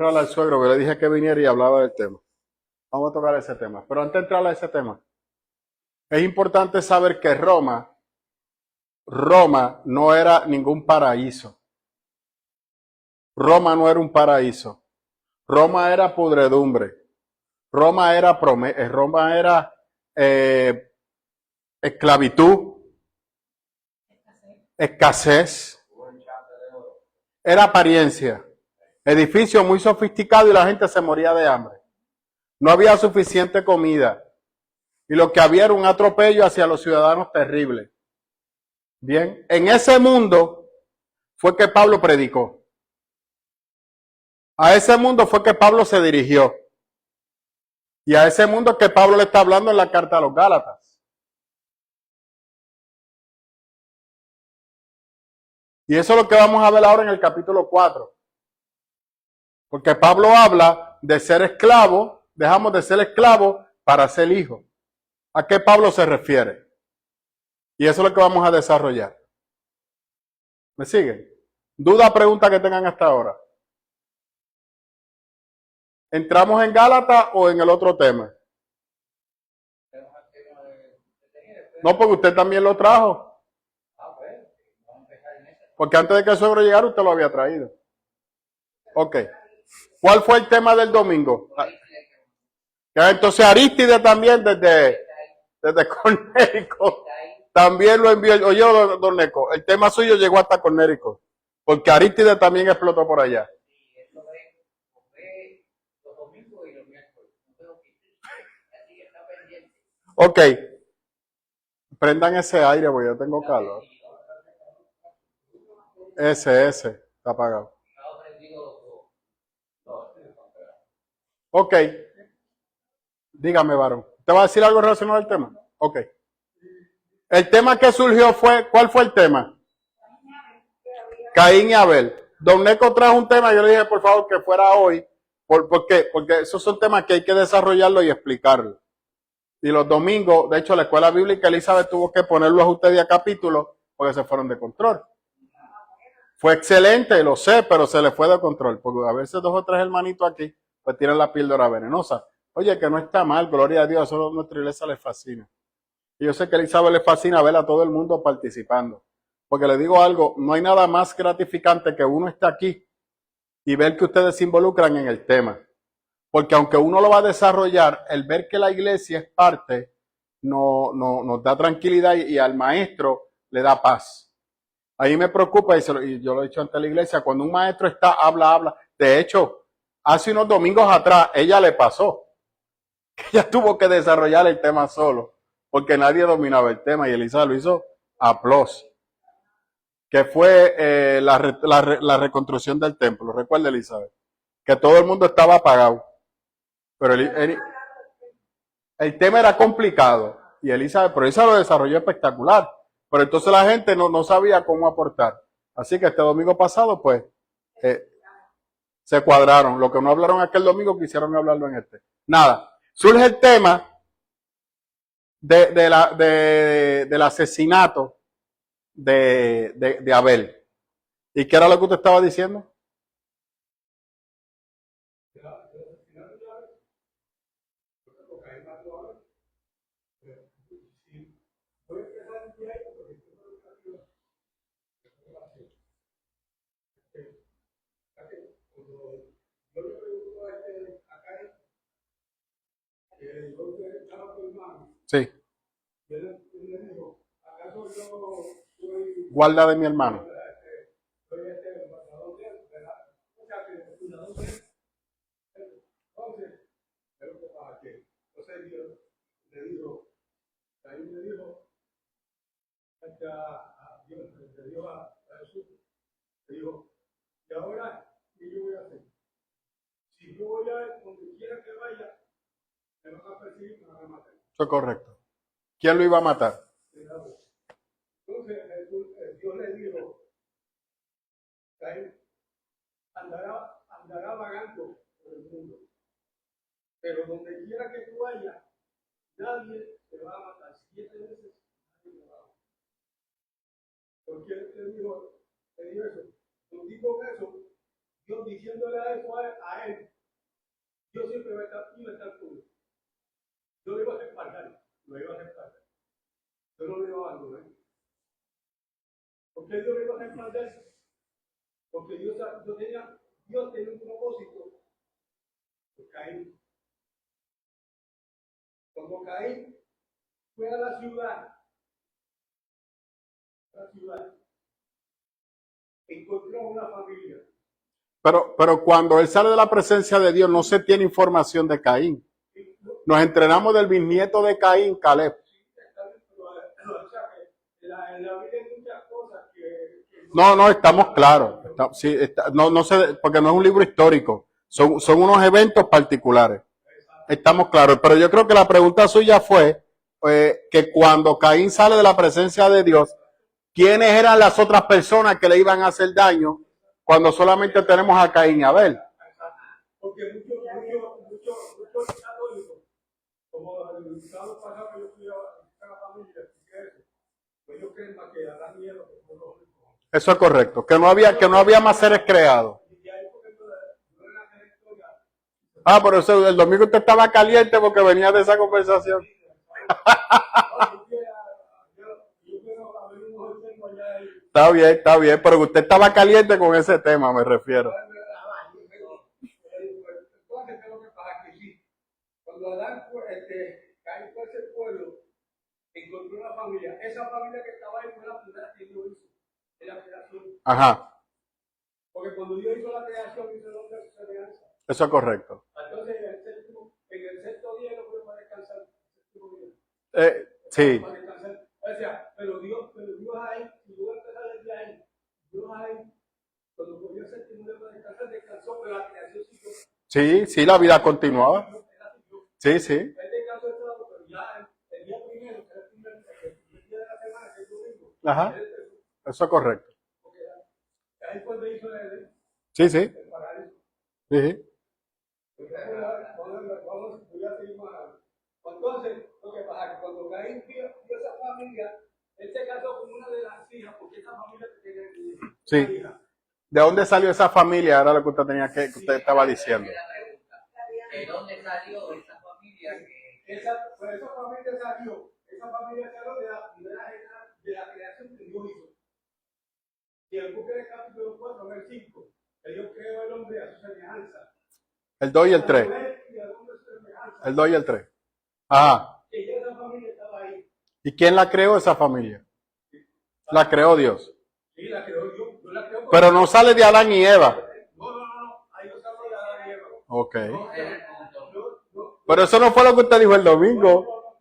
hablar al suegro, que le dije que viniera y hablaba del tema. Vamos a tocar ese tema. Pero antes de entrar a ese tema, es importante saber que Roma no era ningún paraíso. Roma no era un paraíso. Roma era podredumbre. Roma era eh, esclavitud, escasez, era apariencia. Edificio muy sofisticado y la gente se moría de hambre. No había suficiente comida. Y lo que había era un atropello hacia los ciudadanos terrible. Bien, en ese mundo fue que Pablo predicó. A ese mundo fue que Pablo se dirigió. Y a ese mundo que Pablo le está hablando en la carta a los Gálatas. Y eso es lo que vamos a ver ahora en el capítulo 4. Porque Pablo habla de ser esclavo, dejamos de ser esclavo para ser hijo. ¿A qué Pablo se refiere? Y eso es lo que vamos a desarrollar. ¿Me siguen? ¿Duda, pregunta que tengan hasta ahora? ¿Entramos en Gálatas o en el otro tema? No, porque usted también lo trajo. Porque antes de que el suegro llegara, usted lo había traído. Ok. ¿Cuál fue el tema del domingo? Entonces Arístide también desde Cornérico también lo envió. Oye, don Neco, el tema suyo llegó hasta Cornérico. Porque Arístide también explotó por allá. Ok. Prendan ese aire porque yo tengo calor. Ese, está apagado. Ok. Dígame, varón. ¿Te va a decir algo relacionado al tema? Ok. El tema que surgió ¿cuál fue el tema? Caín y Abel. Don Neco trajo un tema, yo le dije por favor que fuera hoy. ¿Por qué? Porque esos son temas que hay que desarrollarlo y explicarlo. Y los domingos, de hecho, la escuela bíblica Elizabeth tuvo que ponerlos a ustedes a capítulo porque se fueron de control. Fue excelente, lo sé, pero se le fue de control. Porque a veces 2 o 3 hermanitos aquí, pues tienen la píldora venenosa. Oye, que no está mal, gloria a Dios, eso a nuestra iglesia les fascina. Y yo sé que a Elizabeth le fascina ver a todo el mundo participando. Porque le digo algo, no hay nada más gratificante que uno esté aquí y ver que ustedes se involucran en el tema. Porque aunque uno lo va a desarrollar, el ver que la iglesia es parte, nos da tranquilidad y al maestro le da paz. Ahí me preocupa, y yo lo he dicho ante la iglesia, cuando un maestro está, habla. De hecho, hace unos domingos atrás, ella le pasó. Ella tuvo que desarrollar el tema solo, porque nadie dominaba el tema y Elisa lo hizo aplauso. Que fue la reconstrucción del templo. Recuerda, Elizabeth, que todo el mundo estaba apagado. Pero el tema era complicado y Elizabeth lo desarrolló espectacular. Pero entonces la gente no sabía cómo aportar. Así que este domingo pasado, pues, se cuadraron. Lo que no hablaron aquel domingo, quisieron hablarlo en este. Nada. Surge el tema del asesinato de Abel. ¿Y qué era lo que usted estaba diciendo? Sí. Guarda de mi hermano. Y ahora, ¿qué yo voy a hacer? Si yo voy a donde quiera que vaya, me van a perseguir, me van a matar. Eso es correcto. ¿Quién lo iba a matar? Entonces, Dios le dijo, Caín andará vagando por el mundo, pero donde quiera que tú vayas, nadie te va a matar. 7 veces nadie te va a matar. ¿Por qué te dijo eso? Contigo con eso, Dios diciéndole a eso a él, Dios siempre iba a estar con él. Yo lo iba a respaldar, lo iba a respaldar. Yo no lo iba a abandonar. ¿Por qué Dios lo iba a respaldar? Porque Dios tenía un propósito con Caín. Cuando Caín fue a la ciudad, encontró una familia. Pero cuando él sale de la presencia de Dios, no se tiene información de Caín. Nos entrenamos del bisnieto de Caín, Caleb. En la Biblia hay muchas cosas que No, estamos claros. No sé, porque no es un libro histórico. Son unos eventos particulares. Estamos claros. Pero yo creo que la pregunta suya fue que cuando Caín sale de la presencia de Dios, ¿quiénes eran las otras personas que le iban a hacer daño cuando solamente tenemos a Caín y Abel? Porque muchos católicos, como el sábado pasado yo fui a la familia, pues ellos creen más que Adán y Eva. Eso es correcto, que no había más seres creados. Ah, por eso el domingo usted estaba caliente porque venía de esa conversación. Está bien, pero usted estaba caliente con ese tema, me refiero. Cuando Adán Caín fue ese pueblo, encontró una familia. Esa familia que estaba ahí fue la primera que Dios hizo en la creación. Ajá. Porque cuando Dios hizo la creación, hizo el hombre a su semejanza. Eso es correcto. Entonces, en el sexto día no fue para descansar. Sí. Para descansar. O sea, pero Dios ahí, si yo empezar desde ahí, Dios ahí, cuando cogió el séptimo día para descansar, descansó, pero la creación siguió. Sí, la vida continuaba. Sí. Él descansó el sábado, pero ya el día primero, que era el día de la semana, que es domingo. Ajá. Eso es correcto. Porque ahí fue donde hizo el Sí. paraíso. Sí. Voy a seguir más. Entonces, lo que pasa es que cuando Caín vio esa familia, él se casó con una de las hijas, porque esa familia tenía una hija. ¿De dónde salió esa familia? Era lo que usted estaba diciendo. ¿De dónde salió esa familia? Esa familia salió de la creación que Dios hizo. Y el buque de capítulo 4, versículo 5, que Dios creó al hombre a su semejanza. El 2 y el 3. El 2 y el 3. Ajá. Y esa familia estaba ahí. ¿Y quién la creó esa familia? La creó Dios. Sí, la creó Dios. Pero no sale de Adán y Eva. No. Ahí no sale de Adán y Eva. Ok. Pero eso no fue lo que usted dijo el domingo.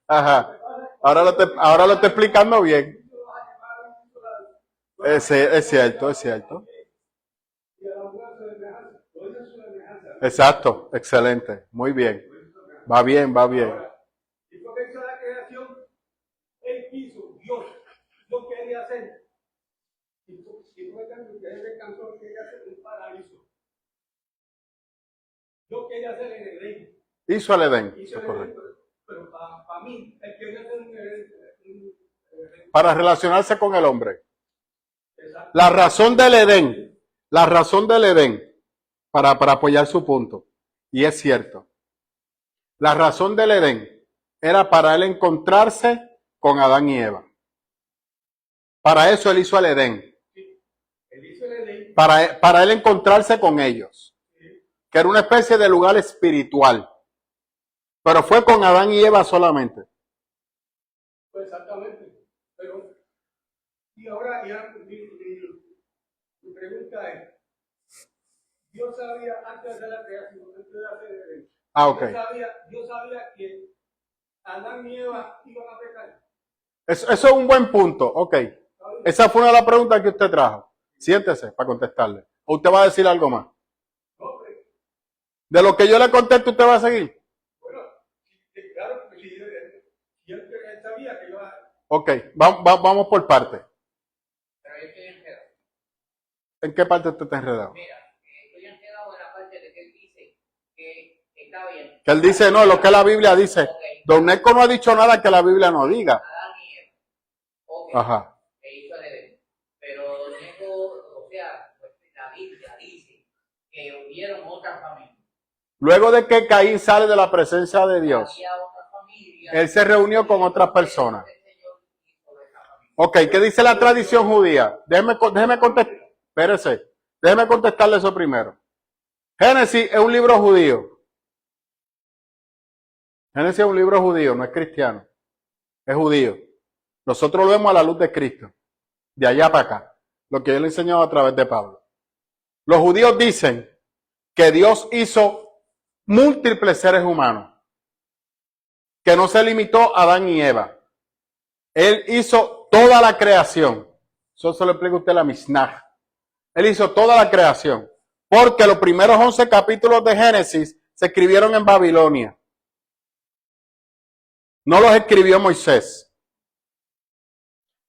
Ajá. Ahora lo estoy explicando bien. Es cierto. Exacto, excelente, muy bien. Va bien. Y por eso la creación, él quiso, Dios quería hacer. Y fue tanto que él descansó, quería hacer un paraíso. Yo quería hacer el Edén. Hizo el Edén. Hizo el Edén, pero para mí, él quería hacer un Edén. Para relacionarse con el hombre. Exacto. La razón del Edén, para apoyar su punto, y es cierto, la razón del Edén era para él encontrarse con Adán y Eva. Para eso él hizo el Edén. Él hizo el Edén. Para él encontrarse con ellos, que era una especie de lugar espiritual. Pero fue con Adán y Eva solamente. Pues exactamente. Pero, y ahora ya mi pregunta es, Dios sabía antes de la creación, antes de hacer el Edén. Ok. Dios sabía que Adán y Eva iban a pecar. Eso es un buen punto. Ok. Esa fue una de las preguntas que usted trajo. Siéntese para contestarle. ¿O usted va a decir algo más? No, De lo que yo le contesto, ¿usted va a seguir? bueno, claro, porque si él sabía que iba a... Ok, vamos por parte. Pero yo estoy enredado. ¿En qué parte usted está enredado? Mira, estoy enredado en la parte de que él dice que está bien. Que él dice, no, lo que la Biblia dice. Ok. Don Neco no ha dicho nada que la Biblia no diga. Adán y Eva. Ok. Ajá. que hizo en Edén. Pero Neco, o sea, pues, la Biblia dice que hubieron otras familias. Luego de que Caín sale de la presencia de Dios, Había otras familias. él se reunió con otras personas. Ok, ¿qué dice la tradición judía? Déjeme contestar. Espérese. Déjeme contestarle eso primero. Génesis es un libro judío. Génesis es un libro judío, no es cristiano. Es judío. Nosotros lo vemos a la luz de Cristo. De allá para acá. Lo que yo le he enseñado a través de Pablo. Los judíos dicen que Dios hizo múltiples seres humanos. Que no se limitó a Adán y Eva. Él hizo toda la creación. Eso se lo explica usted la Mishnah. Él hizo toda la creación. Porque los primeros 11 capítulos de Génesis se escribieron en Babilonia. No los escribió Moisés.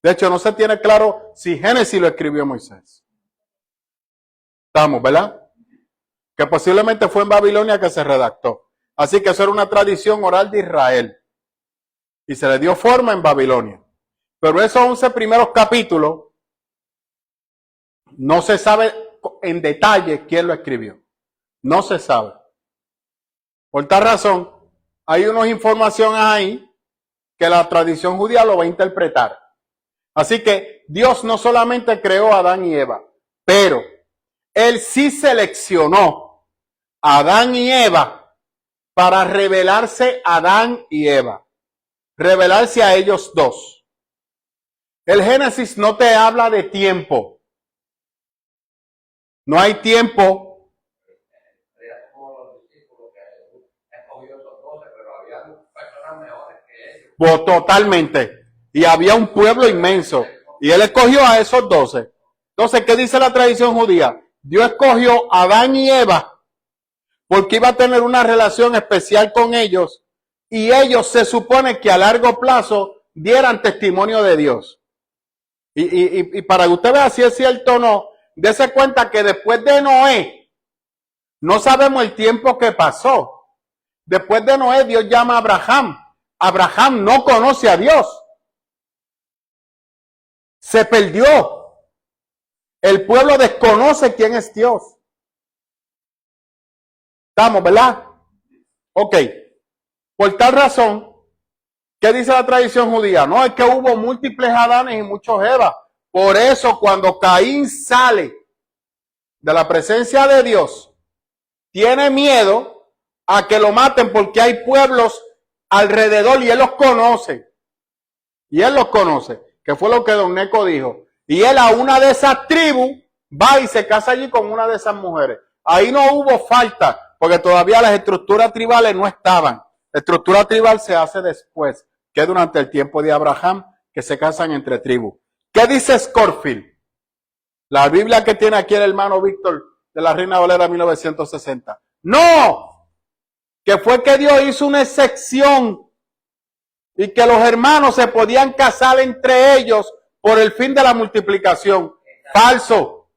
De hecho, no se tiene claro si Génesis lo escribió Moisés. Estamos, ¿verdad? Que posiblemente fue en Babilonia que se redactó. Así que eso era una tradición oral de Israel. Y se le dio forma en Babilonia. Pero esos 11 primeros capítulos no se sabe en detalle quién lo escribió. No se sabe. Por tal razón, hay unas informaciones ahí que la tradición judía lo va a interpretar. Así que Dios no solamente creó a Adán y Eva, pero Él sí seleccionó a Adán y Eva para revelarse a Adán y Eva. Revelarse a ellos dos. El Génesis no te habla de tiempo. No hay tiempo. Totalmente. Y había un pueblo inmenso. Y él escogió a esos 12. Entonces, ¿qué dice la tradición judía? Dios escogió a Adán y Eva porque iba a tener una relación especial con ellos. Y ellos se supone que a largo plazo dieran testimonio de Dios. Y para que usted vea si es cierto o no, dése cuenta que después de Noé, no sabemos el tiempo que pasó. Después de Noé, Dios llama a Abraham. Abraham no conoce a Dios. Se perdió. El pueblo desconoce quién es Dios. Estamos, ¿verdad? Ok. Por tal razón, ¿qué dice la tradición judía? No, es que hubo múltiples Adanes y muchos Evas. Por eso, cuando Caín sale de la presencia de Dios, tiene miedo a que lo maten porque hay pueblos alrededor y él los conoce. Y él los conoce, que fue lo que Don Neco dijo. Y él a una de esas tribus va y se casa allí con una de esas mujeres. Ahí no hubo falta, porque todavía las estructuras tribales no estaban. La estructura tribal se hace después, que durante el tiempo de Abraham, que se casan entre tribus. ¿Qué dice Scofield? La Biblia que tiene aquí el hermano Víctor de la Reina Valera 1960. ¡No! Que fue que Dios hizo una excepción y que los hermanos se podían casar entre ellos por el fin de la multiplicación. Falso.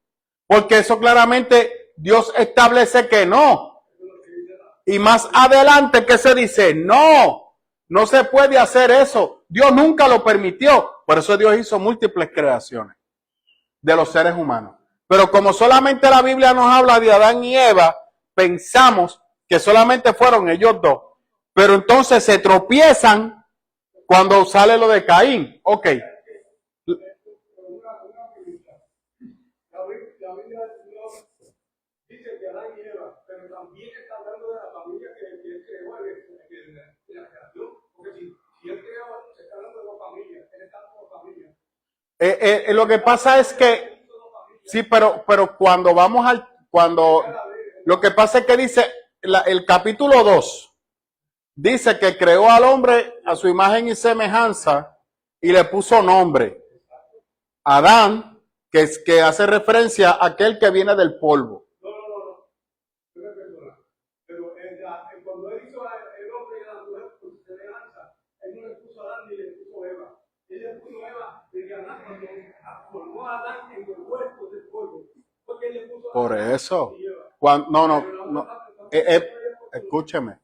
Porque eso claramente Dios establece que no. Y más adelante, ¿qué se dice? No, no se puede hacer eso. Dios nunca lo permitió. Por eso Dios hizo múltiples creaciones de los seres humanos. Pero como solamente la Biblia nos habla de Adán y Eva, pensamos que solamente fueron ellos dos. Pero entonces se tropiezan cuando sale lo de Caín. Ok. La Biblia dice que Adán y Eva, pero también está hablando de la familia que él creó en la creación. Porque si él creó, se está hablando de dos familias, él está con dos familias. Lo que pasa es que, sí, pero cuando vamos lo que pasa es que dice, el capítulo 2, dice que creó al hombre a su imagen y semejanza y le puso nombre. Adán, que hace referencia a aquel que viene del polvo. No. Yo me perdona. Pero cuando él hizo el hombre y la mujer por su semejanza, él no le puso a Adán ni le puso a Eva. Él le puso a Eva de Adán cuando formó a Adán en el huerto del polvo. Porque él le puso a Por Adán eso. y Eva. No. Escúcheme.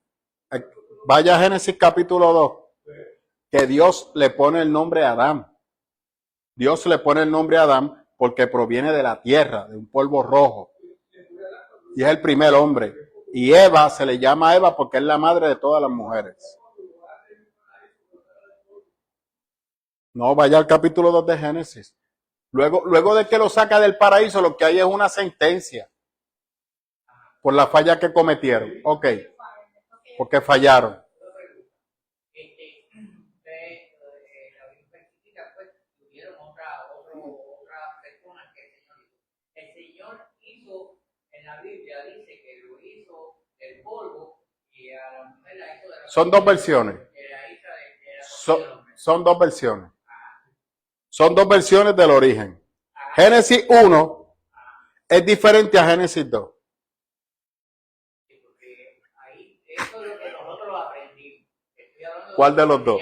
Vaya a Génesis capítulo 2. Que Dios le pone el nombre a Adán. Dios le pone el nombre a Adán porque proviene de la tierra, de un polvo rojo. Y es el primer hombre. Y Eva se le llama Eva porque es la madre de todas las mujeres. No, vaya al capítulo 2 de Génesis. Luego de que lo saca del paraíso, lo que hay es una sentencia por la falla que cometieron. Ok, porque fallaron. La Biblia específica, pues, tuvieron otras personas que el Señor hizo. El Señor hizo, en la Biblia dice que lo hizo del polvo y a la mujer la hizo de la... Son dos versiones. Son dos versiones. Son dos versiones del origen. Génesis 1 es diferente a Génesis 2. Eso es lo que nosotros aprendimos. ¿Cuál de los dos?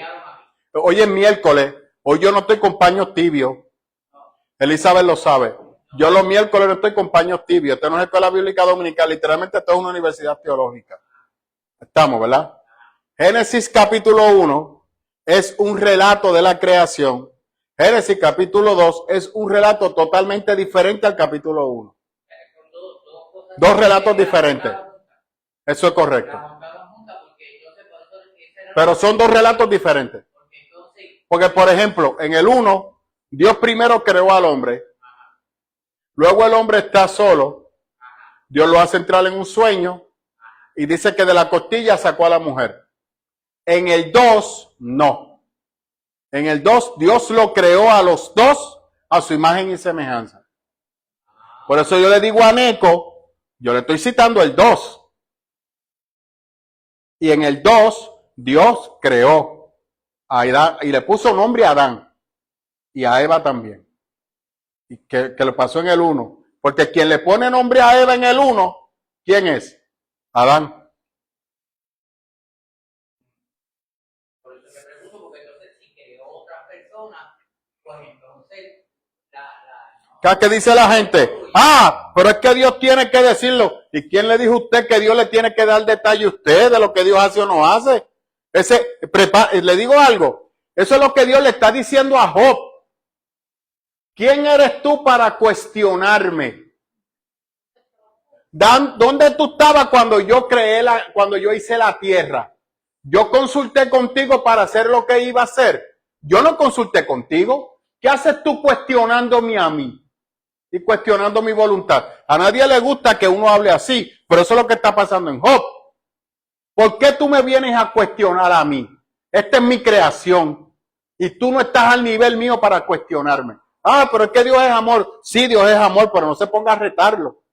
Hoy es miércoles. Hoy yo no estoy con paños tibios. Elizabeth lo sabe. Yo los miércoles no estoy con paños tibios. Esto no es escuela bíblica dominical. Literalmente esto es una universidad teológica. Estamos, ¿verdad? Génesis capítulo 1 es un relato de la creación. Génesis capítulo 2 es un relato totalmente diferente al capítulo 1. Dos relatos diferentes. Eso es correcto. Pero son dos relatos diferentes. Porque, por ejemplo, en el 1, Dios primero creó al hombre. Luego el hombre está solo. Dios lo hace entrar en un sueño. Y dice que de la costilla sacó a la mujer. En el 2, no. En el 2, Dios lo creó a los dos a su imagen y semejanza. Por eso yo le digo a Neco, yo le estoy citando el 2. Y en el 2, Dios creó a Adán y le puso nombre a Adán y a Eva también. Y que le pasó en el 1. Porque quien le pone nombre a Eva en el 1, ¿quién es? Adán. ¿Qué dice la gente? Pero es que Dios tiene que decirlo. ¿Y quién le dijo a usted que Dios le tiene que dar detalle a usted de lo que Dios hace o no hace? Le digo algo. Eso es lo que Dios le está diciendo a Job. ¿Quién eres tú para cuestionarme? ¿Dónde tú estabas cuando yo cuando yo hice la tierra? Yo consulté contigo para hacer lo que iba a hacer. Yo no consulté contigo. ¿Qué haces tú cuestionándome a mí? Y cuestionando mi voluntad. A nadie le gusta que uno hable así, pero eso es lo que está pasando en Job. ¿Por qué tú me vienes a cuestionar a mí? Esta es mi creación y tú no estás al nivel mío para cuestionarme. Pero es que Dios es amor. Sí, Dios es amor, pero no se ponga a retarlo,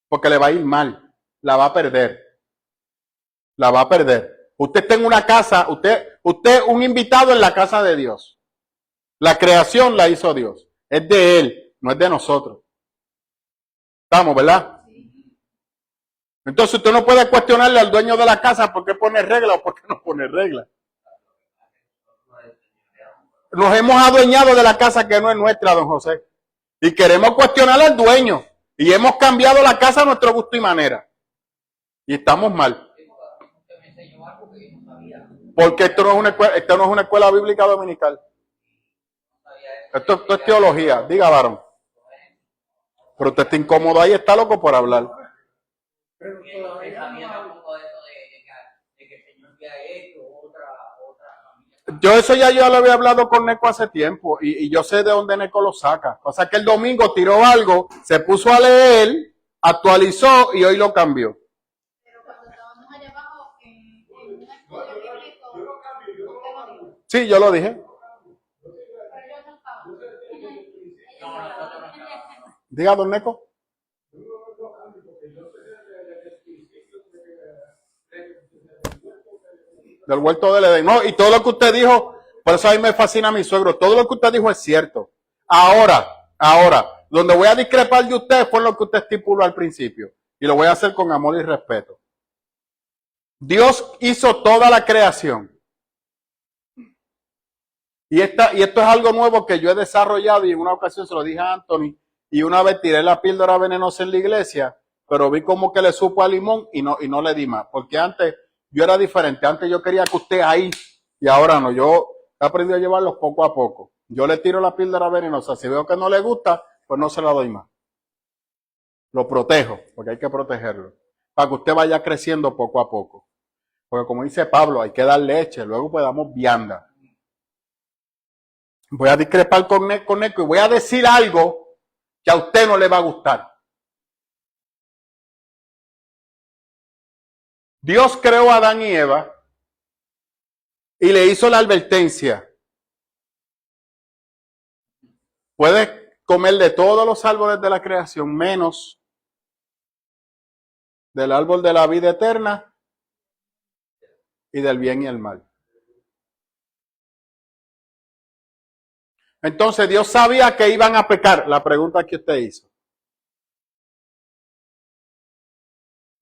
porque le va a ir mal, la va a perder. La va a perder. Usted está en una casa, usted es un invitado en la casa de Dios. La creación la hizo Dios. Es de Él. No es de nosotros. Estamos, ¿verdad? Entonces usted no puede cuestionarle al dueño de la casa por qué pone regla o por qué no pone regla. Nos hemos adueñado de la casa que no es nuestra, don José. Y queremos cuestionar al dueño. Y hemos cambiado la casa a nuestro gusto y manera. Y estamos mal. Porque esto no es una escuela bíblica dominical. Esto es teología. Diga, varón. Pero usted está incómodo ahí, está loco por hablar. Yo lo había hablado con Neco hace tiempo y yo sé de dónde Neco lo saca. O sea que el domingo tiró algo, se puso a leer, actualizó y hoy lo cambió. Pero cuando estábamos allá abajo en una escuela bíblica, sí, yo lo dije. Diga, don Neco. Del huerto del Edén. No, y todo lo que usted dijo, por eso a mí me fascina a mi suegro, todo lo que usted dijo es cierto. Ahora, donde voy a discrepar de usted fue lo que usted estipuló al principio. Y lo voy a hacer con amor y respeto. Dios hizo toda la creación. Y esto es algo nuevo que yo he desarrollado y en una ocasión se lo dije a Anthony. Y una vez tiré la píldora venenosa en la iglesia, pero vi como que le supo a limón y no le di más. Porque antes yo era diferente. Antes yo quería que usted ahí y ahora no. He aprendido a llevarlos poco a poco. Yo le tiro la píldora venenosa. Si veo que no le gusta, pues no se la doy más. Lo protejo, porque hay que protegerlo. Para que usted vaya creciendo poco a poco. Porque como dice Pablo, hay que dar leche, luego pues damos vianda. Voy a discrepar con Neco y voy a decir algo que a usted no le va a gustar. Dios creó a Adán y Eva y le hizo la advertencia. Puedes comer de todos los árboles de la creación, menos del árbol de la vida eterna y del bien y el mal. Entonces Dios sabía que iban a pecar. La pregunta que usted hizo.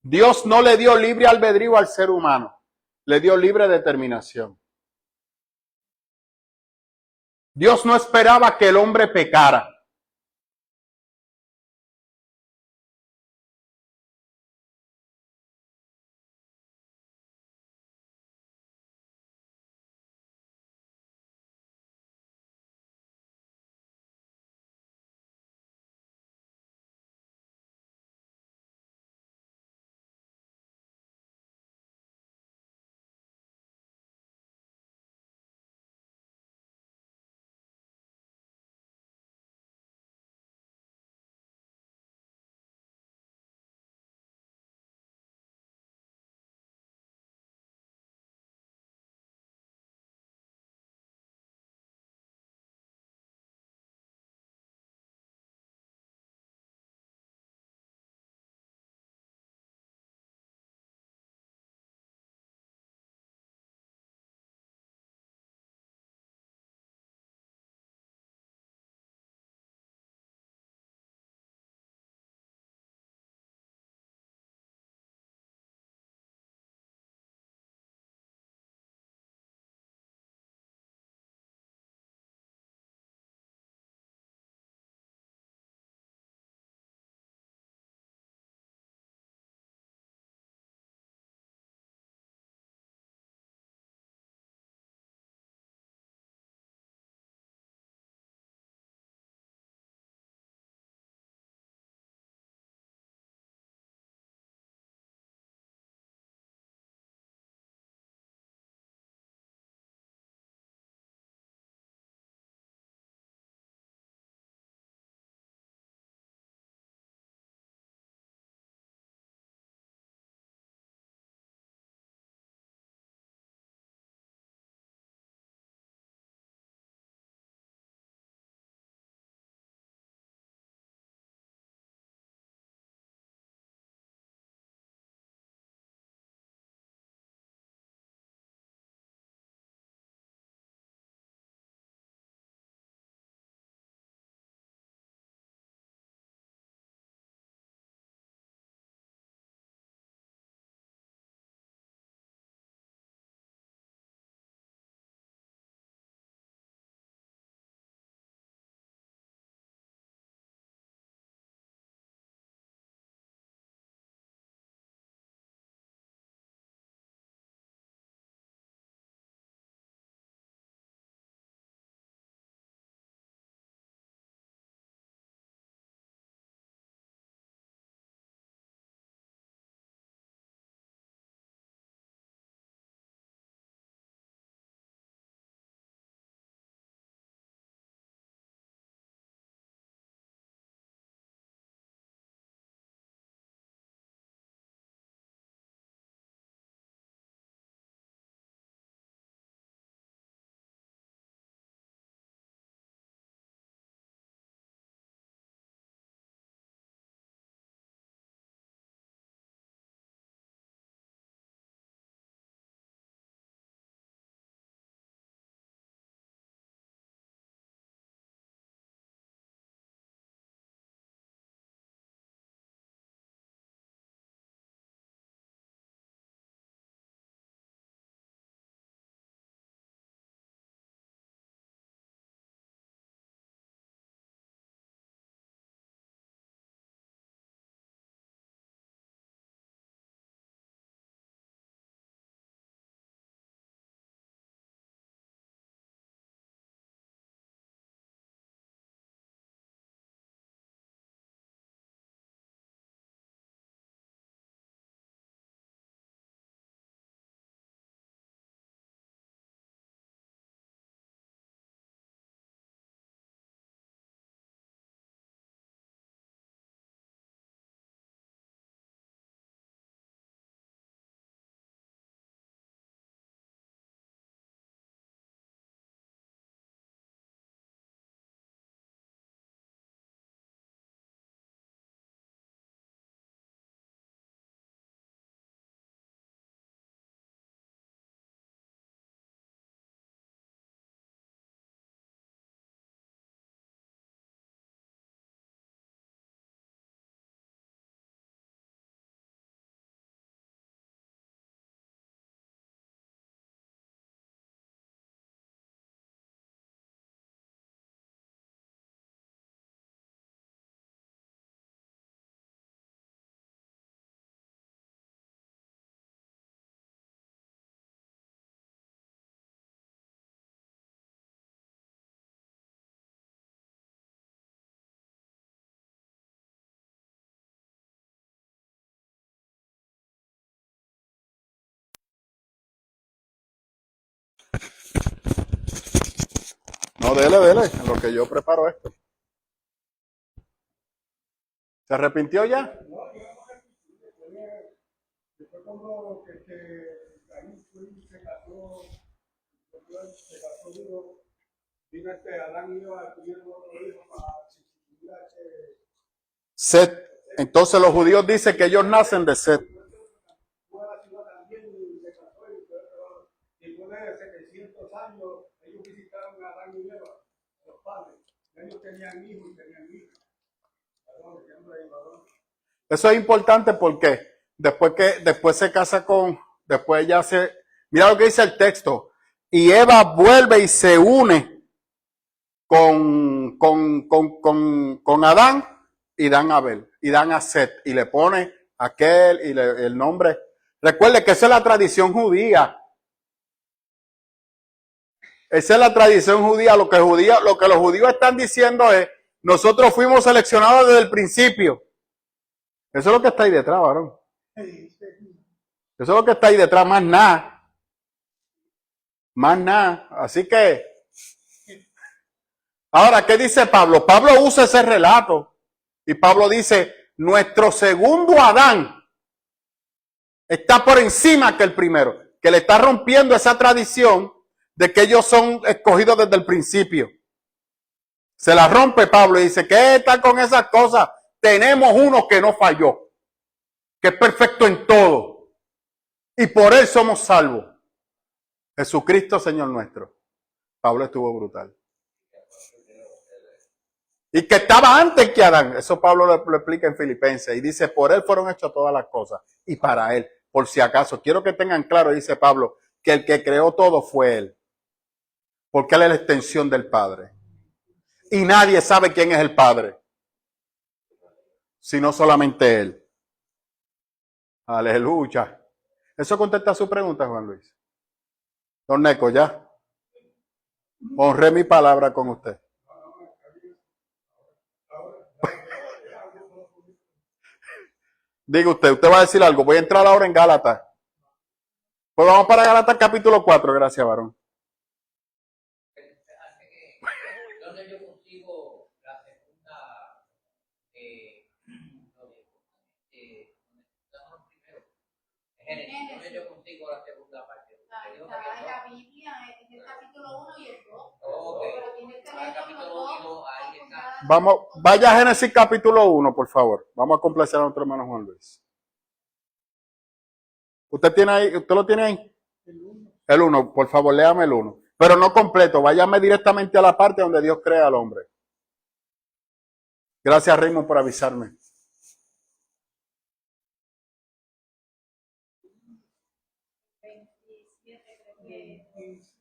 Dios no le dio libre albedrío al ser humano, le dio libre determinación. Dios no esperaba que el hombre pecara. No, dele, en lo que yo preparo esto. ¿Se arrepintió ya? No, después cuando ahí se casó, digo, vino Adán y Eva, tuvieron otro hijo para sustituir a Set. Entonces los judíos dicen que ellos nacen de Set. también se casó y después de 700 años ellos visitaron a Adán y Eva, los padres. Ellos tenían hijos y tenían hijas. Eso es importante porque después se casa después ella mira lo que dice el texto, y Eva vuelve y se une con Adán y dan a Abel, y dan a Set, y le pone aquel y el nombre. Recuerde que esa es la tradición judía. Esa es la tradición judía. Lo que los judíos están diciendo es, nosotros fuimos seleccionados desde el principio. Eso es lo que está ahí detrás, varón. Eso es lo que está ahí detrás, más nada. Más nada. Así que, ahora, ¿qué dice Pablo? Pablo usa ese relato. Y Pablo dice, nuestro segundo Adán está por encima que el primero. Que le está rompiendo esa tradición de que ellos son escogidos desde el principio. Se la rompe Pablo y dice, ¿qué está con esas cosas? Tenemos uno que no falló, que es perfecto en todo, y por él somos salvos. Jesucristo, Señor nuestro. Pablo estuvo brutal. Y que estaba antes que Adán. Eso Pablo lo explica en Filipenses. Y dice, por él fueron hechas todas las cosas. Y para él, por si acaso. Quiero que tengan claro, dice Pablo, que el que creó todo fue él. Porque él es la extensión del Padre. Y nadie sabe quién es el Padre, sino solamente él. Aleluya. Eso contesta su pregunta, Juan Luis. Don Neco, ¿ya? Honré mi palabra con usted. Diga usted va a decir algo. Voy a entrar ahora en Gálatas. Pues vamos para Gálatas capítulo 4. Gracias, varón. Donde yo consigo la segunda, Génesis, donde yo consigo la segunda parte. Está en la Biblia, en el capítulo 1 y el 2. Ok. Pero tienes que leer los dos. Ahí está. Vamos, vaya a Génesis capítulo 1, por favor. Vamos a complacer a nuestro hermano Juan Luis. ¿Usted lo tiene ahí? El 1, por favor, léame el 1. Pero no completo, váyame directamente a la parte donde Dios crea al hombre. Gracias, Raymond, por avisarme.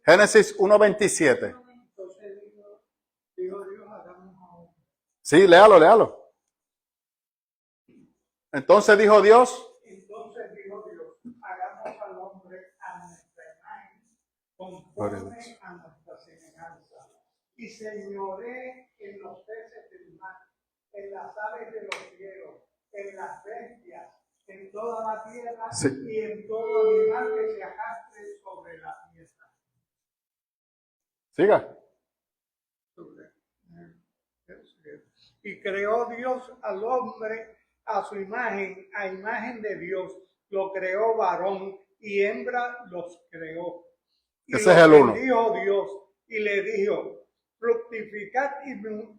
Génesis 1:27. Sí, léalo. Entonces dijo Dios, hagamos al hombre a nuestra imagen, conforme a nuestra semejanza, y señoré en los peces del mar, en las aves de los cielos, en las bestias, en toda la tierra, sí, y en todo animal que se arrastre sobre la tierra. Siga. Y creó Dios al hombre a su imagen, a imagen de Dios, lo creó varón y hembra los creó. Y ese es el 1. Dijo Dios y le dijo, fructificad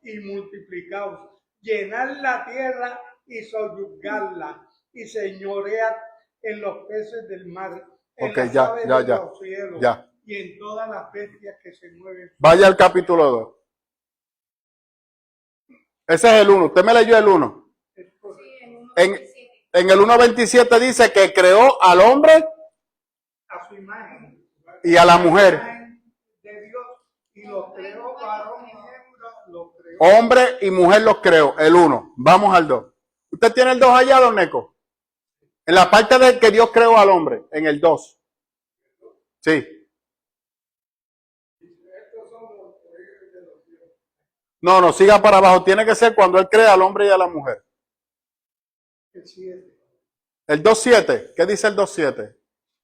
y multiplicaos, llenad la tierra y soyuzgadla, y señoread en los peces del mar, en las aves de los cielos, y en todas las bestias que se mueven. Vaya al capítulo 2. Ese es el 1. Usted me leyó el 1. En el 1:27 dice que creó al hombre a su imagen y a la mujer. De Dios, y los creó varón y hembra, los creó. Hombre y mujer los creó. El 1. Vamos al 2. ¿Usted tiene el 2 allá, don Neco? En la parte de que Dios creó al hombre. En el 2. Sí. No, siga para abajo. Tiene que ser cuando él crea al hombre y a la mujer. El 7. El 2:7. ¿Qué dice el 2:7?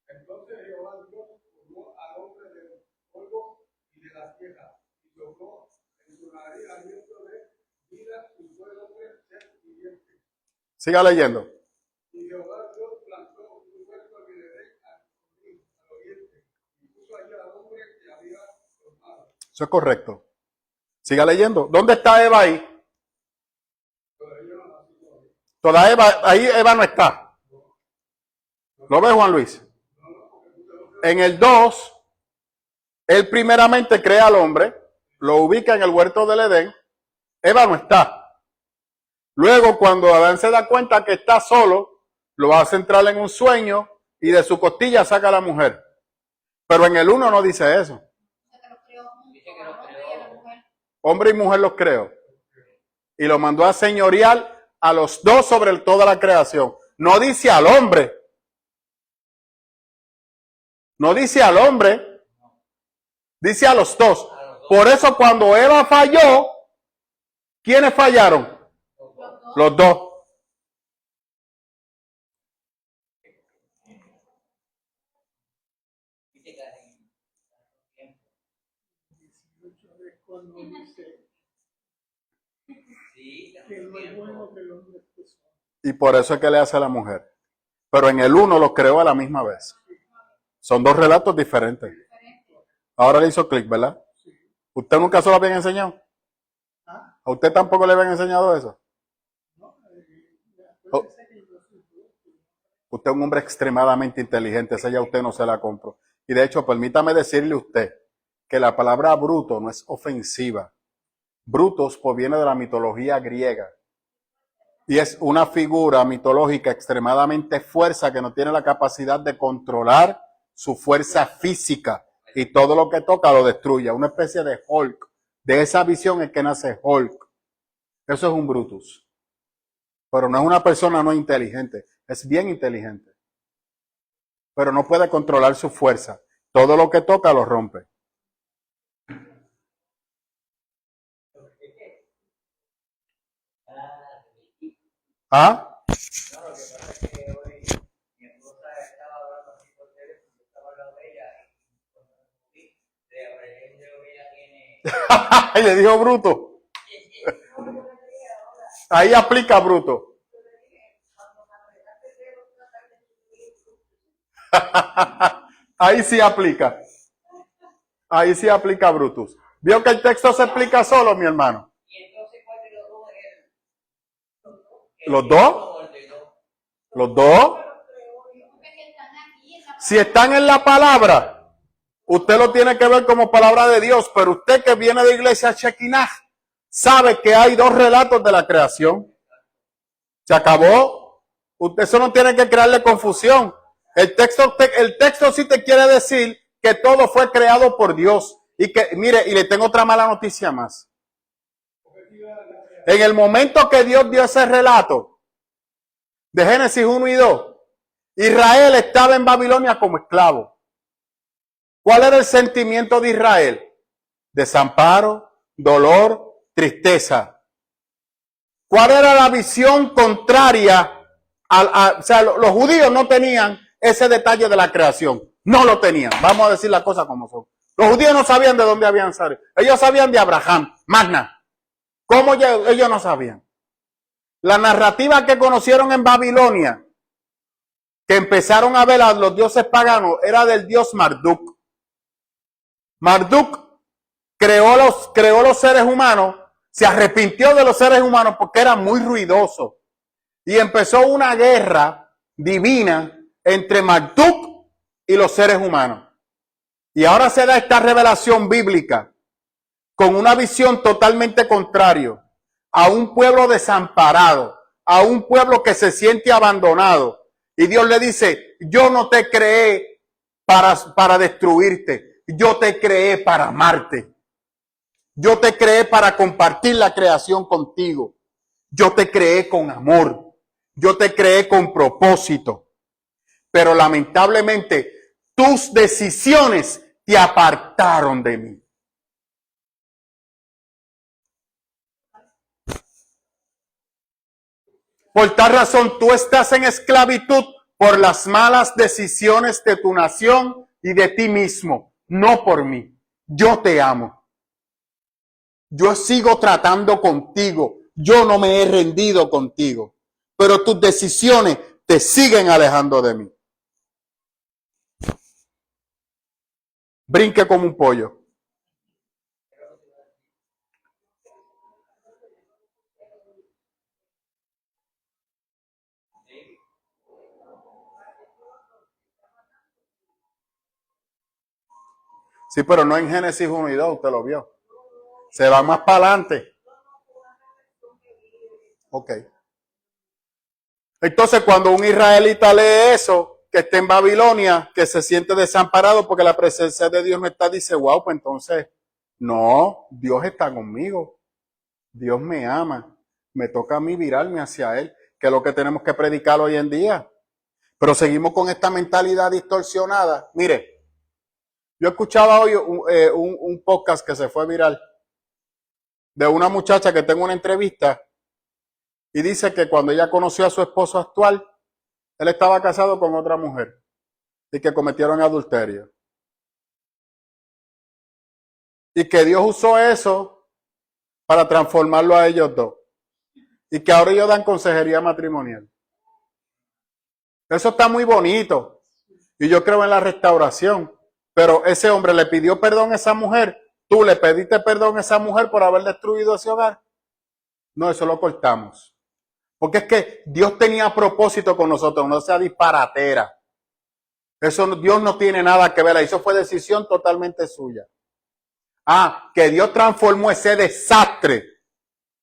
Entonces Jehová Dios formó al hombre del polvo y de la tierra, y sopló Siga leyendo. Y Jehová Dios plantó un huerto en Edén al oriente, y puso allí al hombre que había formado. Eso es correcto. Siga leyendo. ¿Dónde está Eva ahí? Toda Eva, ahí Eva no está. ¿Lo ves, Juan Luis? En el 2, él primeramente crea al hombre, lo ubica en el huerto del Edén. Eva no está. Luego, cuando Adán se da cuenta que está solo, lo hace entrar en un sueño y de su costilla saca a la mujer. Pero en el 1 no dice eso. Hombre y mujer los creó. Y lo mandó a señorear a los dos sobre toda la creación. No dice al hombre. No dice al hombre. Dice a los dos. Por eso cuando Eva falló, ¿quiénes fallaron? Los dos. Cuando dice que no es bueno que el hombre esté solo. Y por eso es que le hace a la mujer. Pero en el 1 los creó a la misma vez. Son dos relatos diferentes. Ahora le hizo clic, ¿verdad? ¿Usted nunca se lo habían enseñado? ¿A usted tampoco le habían enseñado eso? Oh. Usted es un hombre extremadamente inteligente, esa ya usted no se la compró. Y de hecho, permítame decirle a usted que la palabra bruto no es ofensiva. Brutos proviene de la mitología griega. Y es una figura mitológica extremadamente fuerte que no tiene la capacidad de controlar su fuerza física. Y todo lo que toca lo destruye. Una especie de Hulk. De esa visión es que nace Hulk. Eso es un Brutus. Pero no es una persona no inteligente. Es bien inteligente. Pero no puede controlar su fuerza. Todo lo que toca lo rompe. ¿Ah? No, lo que pasa es que hoy mi esposa estaba hablando así por teléfono, yo estaba hablando de ella y cuando me moví, de aprender que ella tiene. Y le dijo bruto. Ahí aplica bruto. Ahí sí aplica. Ahí sí aplica Brutus. ¿Vio que el texto se explica solo, mi hermano? Y entonces, ¿cuál de los dos es él? ¿Los dos? ¿Los dos? Si están en la palabra, usted lo tiene que ver como palabra de Dios, pero usted que viene de iglesia Shekinah, sabe que hay dos relatos de la creación. Se acabó. Usted eso no tiene que crearle confusión. El texto sí te quiere decir que todo fue creado por Dios. Y que, mire, y le tengo otra mala noticia más. En el momento que Dios dio ese relato de Génesis 1 y 2, Israel estaba en Babilonia como esclavo. ¿Cuál era el sentimiento de Israel? Desamparo, dolor, tristeza. ¿Cuál era la visión contraria? O sea, los judíos no tenían ese detalle de la creación. No lo tenían. Vamos a decir las cosas como son. Los judíos no sabían de dónde habían salido. Ellos sabían de Abraham, Magna. ¿Cómo ellos no sabían? La narrativa que conocieron en Babilonia, que empezaron a ver a los dioses paganos, era del dios Marduk. Marduk creó los seres humanos, se arrepintió de los seres humanos porque era muy ruidoso. Y empezó una guerra divina entre Marduk y los seres humanos. Y ahora se da esta revelación bíblica con una visión totalmente contraria a un pueblo desamparado, a un pueblo que se siente abandonado. Y Dios le dice, yo no te creé para destruirte, yo te creé para amarte. Yo te creé para compartir la creación contigo. Yo te creé con amor. Yo te creé con propósito. Pero lamentablemente tus decisiones te apartaron de mí. Por tal razón tú estás en esclavitud por las malas decisiones de tu nación y de ti mismo, no por mí. Yo te amo. Yo sigo tratando contigo. Yo no me he rendido contigo. pero tus decisiones te siguen alejando de mí. Brinque como un pollo. Sí, pero no en Génesis 1 y 2, usted lo vio. Se va más para adelante. Ok. Entonces, cuando un israelita lee eso, que está en Babilonia, que se siente desamparado porque la presencia de Dios no está, dice, wow, pues entonces, no, Dios está conmigo. Dios me ama. Me toca a mí virarme hacia Él, que es lo que tenemos que predicar hoy en día. Pero seguimos con esta mentalidad distorsionada. Mire, yo escuchaba hoy un podcast que se fue viral de una muchacha que tengo una entrevista y dice que cuando ella conoció a su esposo actual, él estaba casado con otra mujer y que cometieron adulterio. Y que Dios usó eso para transformarlo a ellos dos. Y que ahora ellos dan consejería matrimonial. Eso está muy bonito. Y yo creo en la restauración. Pero ese hombre le pidió perdón a esa mujer. Tú le pediste perdón a esa mujer por haber destruido ese hogar. No, eso lo cortamos. Porque es que Dios tenía propósito con nosotros, no sea disparatera. Eso Dios no tiene nada que ver. Eso fue decisión totalmente suya. Ah, que Dios transformó ese desastre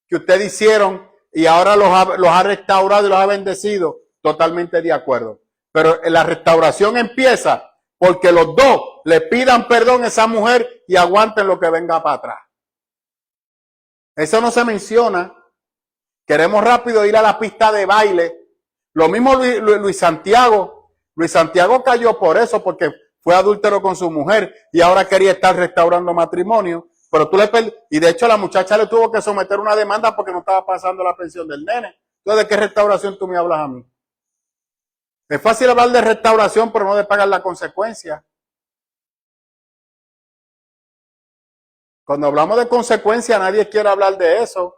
que ustedes hicieron y ahora los ha restaurado y los ha bendecido. Totalmente de acuerdo. Pero la restauración empieza porque los dos le pidan perdón a esa mujer y aguanten lo que venga para atrás. Eso no se menciona. Queremos rápido ir a la pista de baile. Lo mismo Luis Santiago. Luis Santiago cayó por eso, porque fue adúltero con su mujer y ahora quería estar restaurando matrimonio. Pero y de hecho la muchacha le tuvo que someter una demanda porque no estaba pasando la pensión del nene. Entonces, ¿de qué restauración tú me hablas a mí? Es fácil hablar de restauración, pero no de pagar la consecuencia. Cuando hablamos de consecuencia, nadie quiere hablar de eso,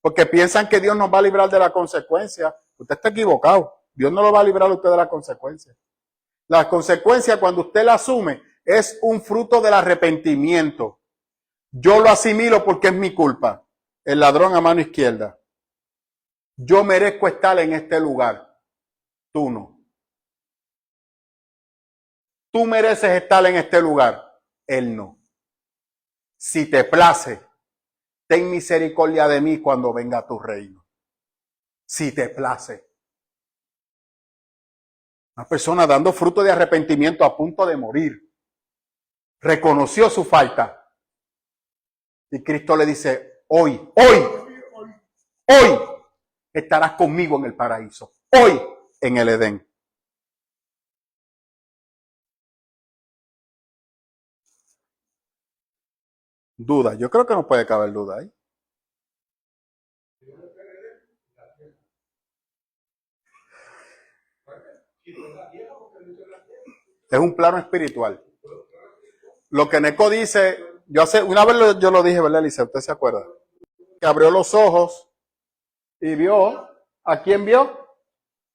porque piensan que Dios nos va a librar de la consecuencia. Usted está equivocado. Dios no lo va a librar a usted de la consecuencia. La consecuencia, cuando usted la asume, es un fruto del arrepentimiento. Yo lo asimilo porque es mi culpa. El ladrón a mano izquierda. Yo merezco estar en este lugar. Tú no. Tú mereces estar en este lugar. Él no. Si te place, ten misericordia de mí cuando venga tu reino. Si te place. Una persona dando fruto de arrepentimiento a punto de morir. Reconoció su falta. Y Cristo le dice, hoy estarás conmigo en el paraíso. Hoy en el Edén. Duda. Yo creo que no puede caber duda ahí. Es un plano espiritual. Lo que Neco dice, una vez yo lo dije, ¿verdad, Elisa? ¿Usted se acuerda? Que abrió los ojos y vio, ¿a quién vio?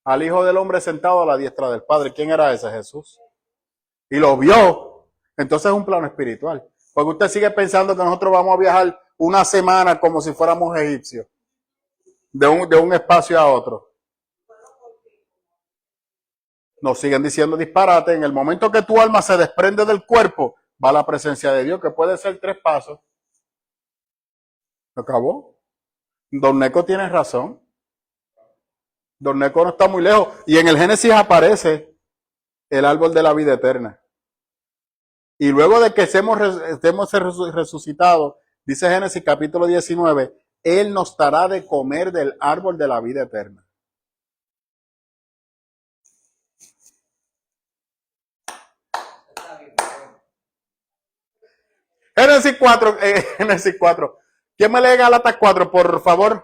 Al Hijo del Hombre sentado a la diestra del Padre. ¿Quién era ese? Jesús. Y lo vio. Entonces es un plano espiritual. Porque usted sigue pensando que nosotros vamos a viajar una semana como si fuéramos egipcios. De un espacio a otro. Nos siguen diciendo disparate. En el momento que tu alma se desprende del cuerpo, va la presencia de Dios, que puede ser 3 pasos. ¿Se acabó? Don Neco tiene razón. Don Neco no está muy lejos. Y en el Génesis aparece el árbol de la vida eterna. Y luego de que estemos resucitados, dice Génesis capítulo 19, Él nos dará de comer del árbol de la vida eterna. Génesis 4. ¿Quién me lee Gálatas 4, por favor?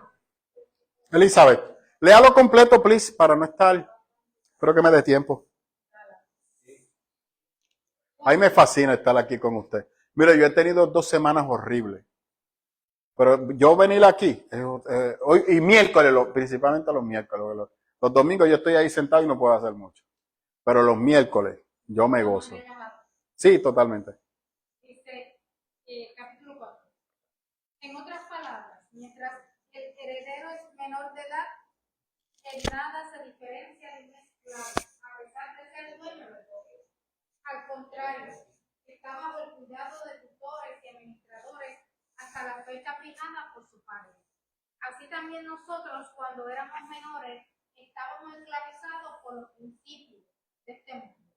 Elizabeth. Léalo completo, please, para no estar. Espero que me dé tiempo. A mí me fascina estar aquí con usted. Mire, yo he tenido 2 semanas horribles. Pero yo venir aquí, hoy y miércoles, principalmente los miércoles, los domingos yo estoy ahí sentado y no puedo hacer mucho. Pero los miércoles yo me gozo. Sí, totalmente. Dice, capítulo 4. En otras palabras, mientras el heredero es menor de edad, en nada se diferencia de un esclavo, a pesar de ser dueño de todo. Al contrario, está bajo el cuidado de tutores y administradores hasta la fecha fijada por su padre. Así también nosotros, cuando éramos menores, estábamos esclavizados por los principios de este mundo.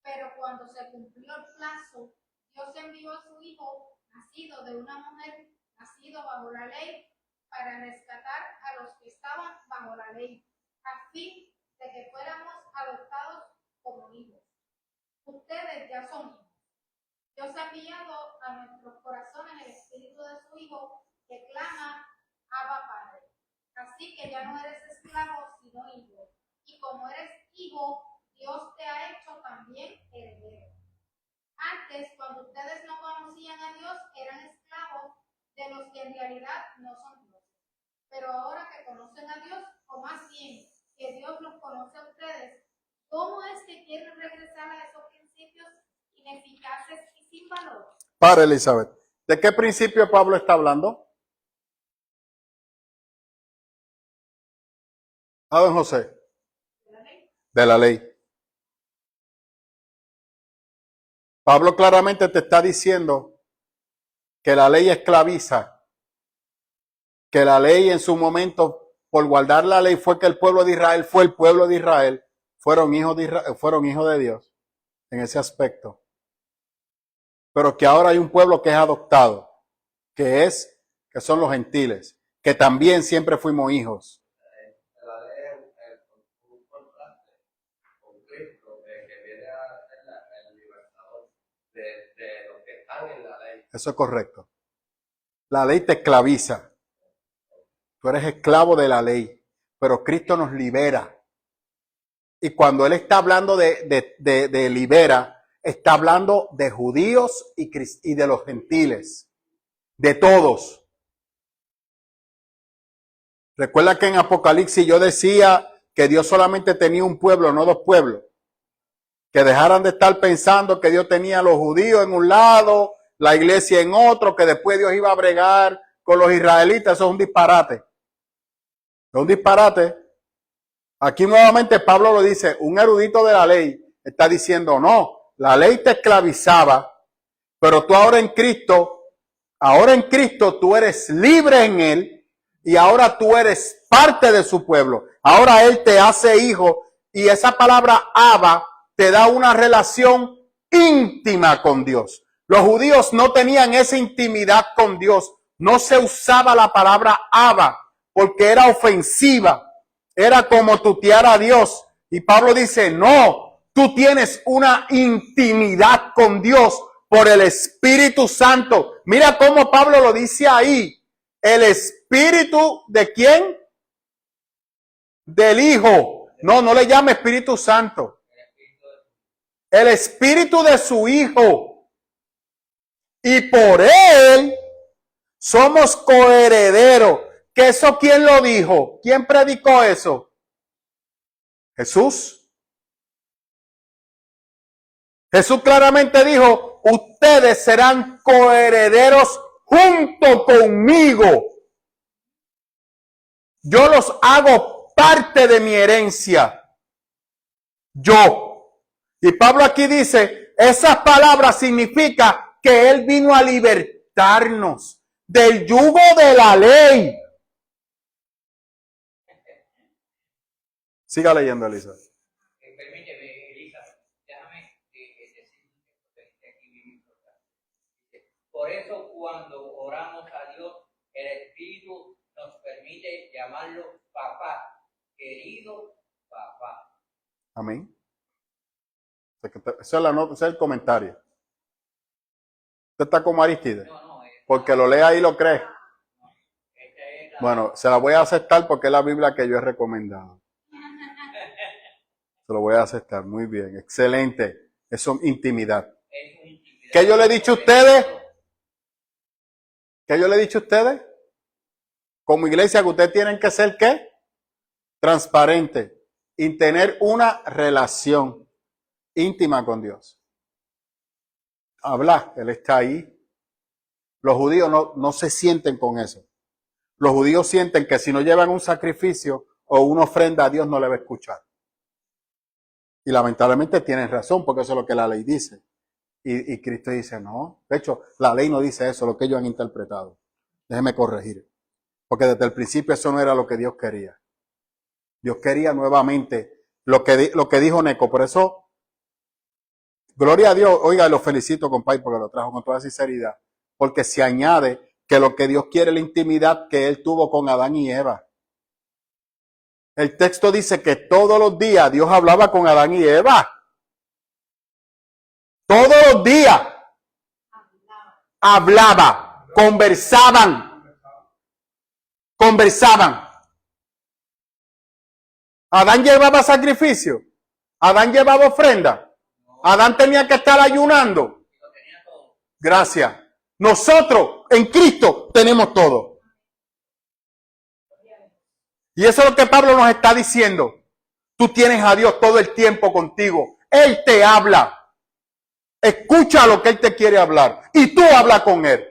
Pero cuando se cumplió el plazo, Dios envió a su Hijo, nacido de una mujer, nacido bajo la ley, para rescatar a los que estaban bajo la ley, a fin de que fuéramos adoptados como hijos. Ustedes ya son hijos. Dios ha enviado a nuestros corazones el Espíritu de su Hijo, que clama, Abba Padre. Así que ya no eres esclavo, sino hijo. Y como eres hijo, Dios te ha hecho también heredero. Antes, cuando ustedes no conocían a Dios, eran esclavos de los que en realidad no son dioses. Pero ahora que conocen a Dios, o más bien que Dios los conoce a ustedes, ¿cómo es que quieren regresar a esos principios ineficaces y sin valor? Para Elizabeth, ¿de qué principio Pablo está hablando? A don José. De la ley. Pablo claramente te está diciendo que la ley esclaviza, que la ley en su momento, por guardar la ley, fue que el pueblo de Israel fue el pueblo de Israel, fueron hijos de Israel, fueron hijos de Dios en ese aspecto. Pero que ahora hay un pueblo que es adoptado, que son los gentiles, que también siempre fuimos hijos. La ley es un contraste con Cristo, que viene a ser el libertador de los que están en la ley. Eso es correcto. La ley te esclaviza. Tú eres esclavo de la ley, pero Cristo nos libera. Y cuando Él está hablando de libera, está hablando de judíos y de los gentiles, de todos. Recuerda que en Apocalipsis yo decía que Dios solamente tenía un pueblo, no dos pueblos. Que dejaran de estar pensando que Dios tenía a los judíos en un lado, la iglesia en otro, que después Dios iba a bregar con los israelitas. Eso es un disparate. Es un disparate. Aquí nuevamente Pablo lo dice, un erudito de la ley está diciendo, no, la ley te esclavizaba, pero tú ahora en Cristo tú eres libre en Él y ahora tú eres parte de su pueblo. Ahora Él te hace hijo y esa palabra Abba te da una relación íntima con Dios. Los judíos no tenían esa intimidad con Dios. No se usaba la palabra Abba porque era ofensiva. Era como tutear a Dios. Y Pablo dice, no, tú tienes una intimidad con Dios por el Espíritu Santo. Mira cómo Pablo lo dice ahí. El Espíritu ¿de quién? Del Hijo. No le llame Espíritu Santo. El Espíritu de su Hijo. Y por Él somos coherederos. ¿Que eso quién lo dijo? ¿Quién predicó eso? Jesús. Jesús claramente dijo, ustedes serán coherederos junto conmigo. Yo los hago parte de mi herencia. Yo. Y Pablo aquí dice, esas palabras significa que Él vino a libertarnos del yugo de la ley. Siga leyendo, Elisa. Permíteme, Elisa, déjame decir aquí bien importante. Por eso cuando oramos a Dios, el Espíritu nos permite llamarlo papá, querido papá. Amén. Esa es la nota, ese es el comentario. Usted está como Aristides. Porque lo lee ahí y lo cree. Bueno, se la voy a aceptar porque es la Biblia que yo he recomendado. Se lo voy a aceptar. Muy bien. Excelente. Eso es intimidad. ¿Qué yo le he dicho a ustedes? ¿Qué yo le he dicho a ustedes? Como iglesia que ustedes tienen que ser, ¿qué? Transparente y tener una relación íntima con Dios. Habla, Él está ahí. Los judíos no se sienten con eso. Los judíos sienten que si no llevan un sacrificio o una ofrenda a Dios no le va a escuchar. Y lamentablemente tienen razón, porque eso es lo que la ley dice. Y Cristo dice, no. De hecho, la ley no dice eso, lo que ellos han interpretado. Déjeme corregir. Porque desde el principio eso no era lo que Dios quería. Dios quería nuevamente lo que dijo Neco. Por eso, gloria a Dios. Oiga, lo felicito, compadre, porque lo trajo con toda sinceridad. Porque se añade que lo que Dios quiere es la intimidad que Él tuvo con Adán y Eva. El texto dice que todos los días Dios hablaba con Adán y Eva. Todos los días hablaba, conversaban. Adán llevaba sacrificio. Adán llevaba ofrenda. Adán tenía que estar ayunando. Gracias. Nosotros en Cristo tenemos todo. Y eso es lo que Pablo nos está diciendo. Tú tienes a Dios todo el tiempo contigo. Él te habla. Escucha lo que Él te quiere hablar. Y tú habla con Él.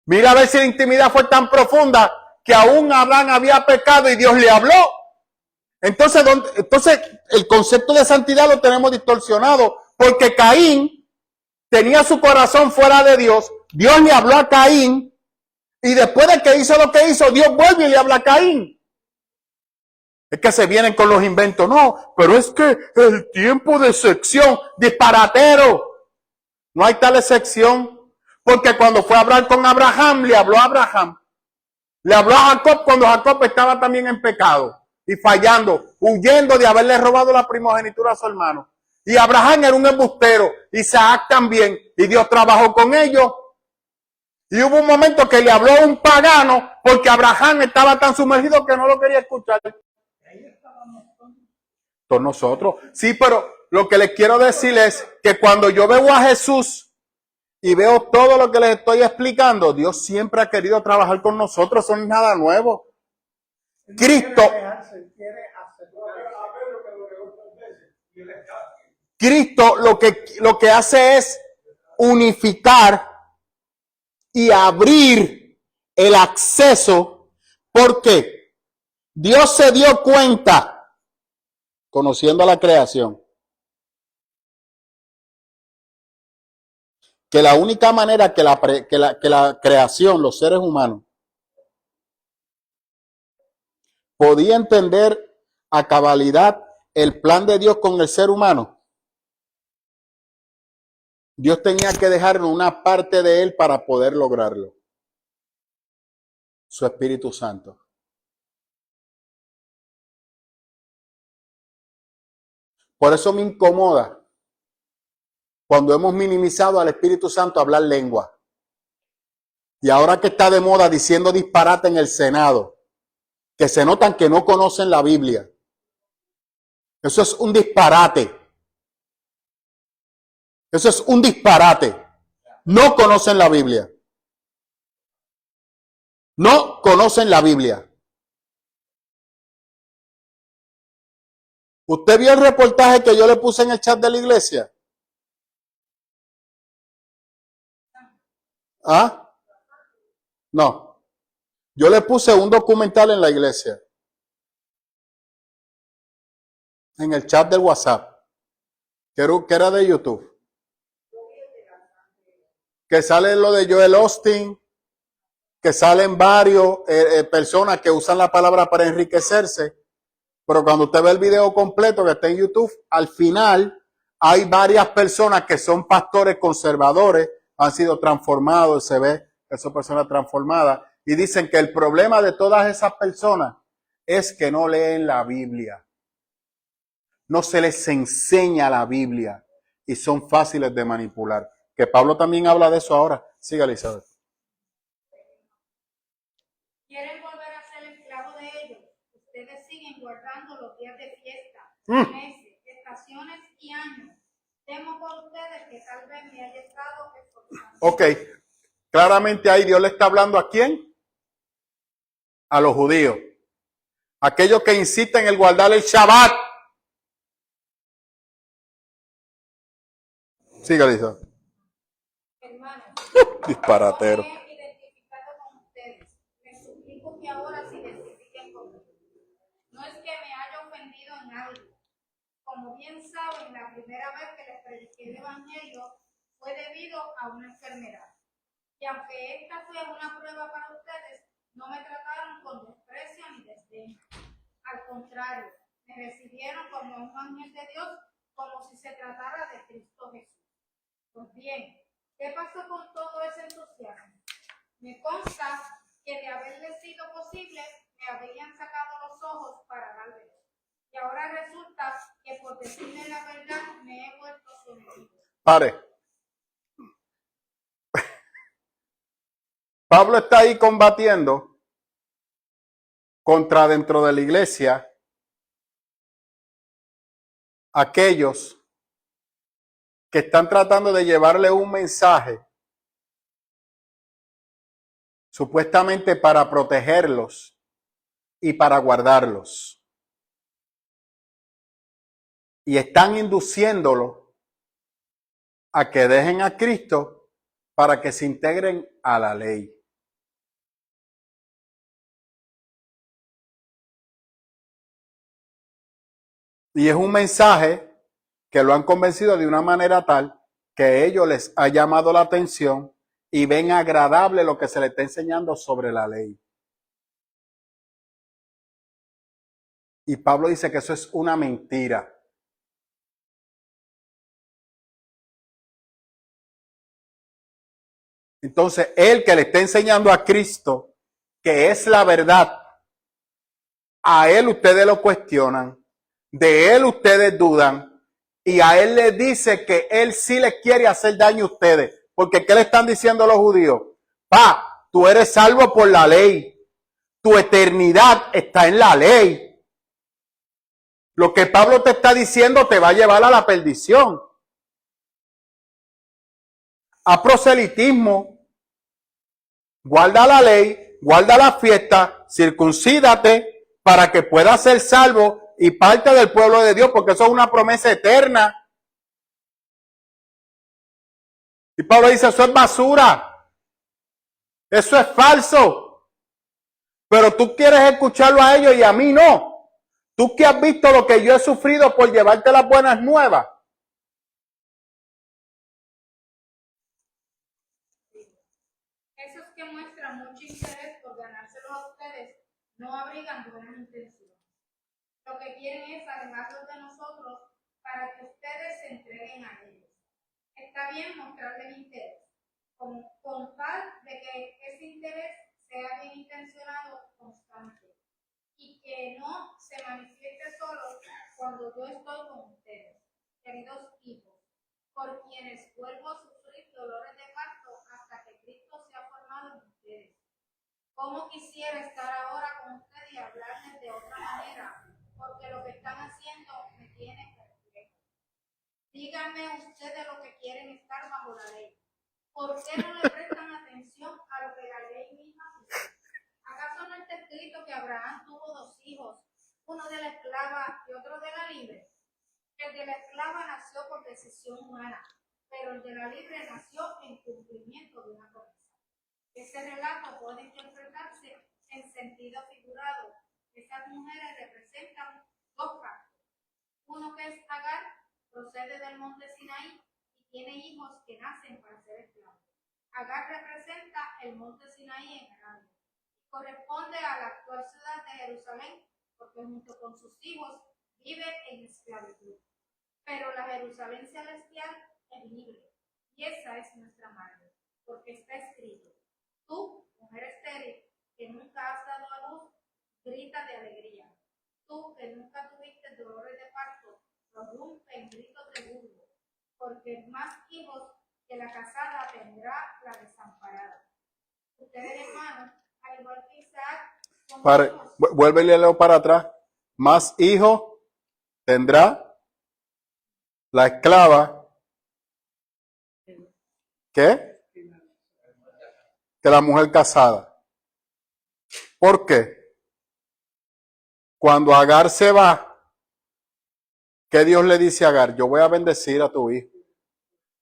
Mira a ver si la intimidad fue tan profunda que aún Adán había pecado y Dios le habló. Entonces el concepto de santidad lo tenemos distorsionado. Porque Caín tenía su corazón fuera de Dios. Dios le habló a Caín. Y después de que hizo lo que hizo, Dios vuelve y le habla a Caín. Es que se vienen con los inventos. No, pero es que el tiempo de sección, disparatero. No hay tal excepción. Porque cuando fue a hablar con Abraham, le habló a Abraham. Le habló a Jacob cuando Jacob estaba también en pecado y fallando, huyendo de haberle robado la primogenitura a su hermano. Y Abraham era un embustero, Isaac también, y Dios trabajó con ellos. Y hubo un momento que le habló a un pagano porque Abraham estaba tan sumergido que no lo quería escuchar. Todos nosotros. Sí, pero lo que les quiero decir es que cuando yo veo a Jesús y veo todo lo que les estoy explicando, Dios siempre ha querido trabajar con nosotros, eso no es nada nuevo. Cristo lo que hace es unificar y abrir el acceso, porque Dios se dio cuenta, conociendo a la creación, que la única manera que la creación, los seres humanos, podía entender a cabalidad el plan de Dios con el ser humano, Dios tenía que dejar una parte de él para poder lograrlo. Su Espíritu Santo. Por eso me incomoda cuando hemos minimizado al Espíritu Santo a hablar lengua. Y ahora que está de moda diciendo disparate en el Senado, que se notan que no conocen la Biblia. Eso es un disparate. Eso es un disparate. No conocen la Biblia. No conocen la Biblia. ¿Usted vio el reportaje que yo le puse en el chat de la iglesia? ¿Ah? No. Yo le puse un documental en la iglesia. En el chat del WhatsApp. Que era de YouTube. Que sale lo de Joel Austin. Que salen varios personas que usan la palabra para enriquecerse. Pero cuando usted ve el video completo que está en YouTube, al final hay varias personas que son pastores conservadores, han sido transformados, se ve que son personas transformadas, y dicen que el problema de todas esas personas es que no leen la Biblia. No se les enseña la Biblia y son fáciles de manipular. Que Pablo también habla de eso ahora. Siga, Elizabeth. Quieren volver a ser esclavos de ellos. Ustedes siguen guardando los días de fiesta, meses, estaciones y años. Temo por ustedes que tal vez me haya estado esforzando. Ok, Claramente ahí Dios le está hablando ¿a quién? A los judíos. Aquellos que insisten en guardar el Shabbat. Siga, Lisa. Hermanos, Disparatero. no me he identificado con ustedes. Les suplico que ahora se identifiquen conmigo. No es que me haya ofendido en algo. Como bien saben, la primera vez que les prediqué el Evangelio fue debido a una enfermedad. Y aunque esta fue una prueba para ustedes, no me trataron con desprecio ni desdén. Al contrario, me recibieron como un ángel de Dios, como si se tratara de Cristo Jesús. Pues bien, ¿qué pasó con todo ese entusiasmo? Me consta que de haberle sido posible, me habían sacado los ojos para darle. Y ahora resulta que por decirle la verdad me he vuelto su enemigo. Pare. Pablo está ahí combatiendo contra dentro de la iglesia aquellos que están tratando de llevarle un mensaje supuestamente para protegerlos y para guardarlos. Y están induciéndolo a que dejen a Cristo para que se integren a la ley. Y es un mensaje que lo han convencido de una manera tal que a ellos les ha llamado la atención y ven agradable lo que se les está enseñando sobre la ley. Y Pablo dice que eso es una mentira. Entonces, él que le está enseñando a Cristo, que es la verdad, a él ustedes lo cuestionan, de él ustedes dudan, y a él le dice que él sí les quiere hacer daño a ustedes. Porque ¿qué le están diciendo los judíos? Tú eres salvo por la ley. Tu eternidad está en la ley. Lo que Pablo te está diciendo te va a llevar a la perdición. A proselitismo. Guarda la ley, guarda la fiesta, circuncídate para que puedas ser salvo y parte del pueblo de Dios, porque eso es una promesa eterna. Y Pablo dice, eso es basura. Eso es falso. Pero tú quieres escucharlo a ellos y a mí no. Tú que has visto lo que yo he sufrido por llevarte las buenas nuevas. Esos que muestran mucho interés por ganárselo a ustedes no abrigan buenas intenciones. Lo que quieren es alejarlos de nosotros para que ustedes se entreguen a ellos. Está bien mostrarles interés, con tal de que ese interés sea bien intencionado, constante, y que no se manifieste solo cuando yo estoy con ustedes, queridos hijos, por quienes vuelvo a sufrir dolores de parto hasta que Cristo se ha formado en ustedes. ¿Cómo quisiera estar ahora con ustedes y hablarles de otra manera? Porque lo que están haciendo me tiene perplejo. Díganme ustedes lo que quieren estar bajo la ley. ¿Por qué no le prestan atención a lo que la ley misma dice? ¿Acaso no está escrito que Abraham tuvo 2 hijos, uno de la esclava y otro de la libre? El de la esclava nació por decisión humana, pero el de la libre nació en cumplimiento de una promesa. Ese relato puede interpretarse en sentido figurado. Estas mujeres representan 2 pactos. Uno que es Agar, procede del monte Sinaí y tiene hijos que nacen para ser esclavos. Agar representa el monte Sinaí en Arabia. Corresponde a la actual ciudad de Jerusalén, porque junto con sus hijos vive en esclavitud. Pero la Jerusalén celestial es libre, y esa es nuestra madre, porque está escrito: tú, mujer estéril, que nunca has dado a luz, grita de alegría. Tú, que nunca tuviste dolores de parto, prorrumpe en gritos de júbilo, porque más hijos que la casada tendrá la desamparada. Ustedes, hermanos, al igual que Isaac, son vuelve y leo para atrás. Más hijos tendrá la esclava. ¿Qué? que la mujer casada. ¿Por qué? Cuando Agar se va, ¿qué Dios le dice a Agar? Yo voy a bendecir a tu hijo.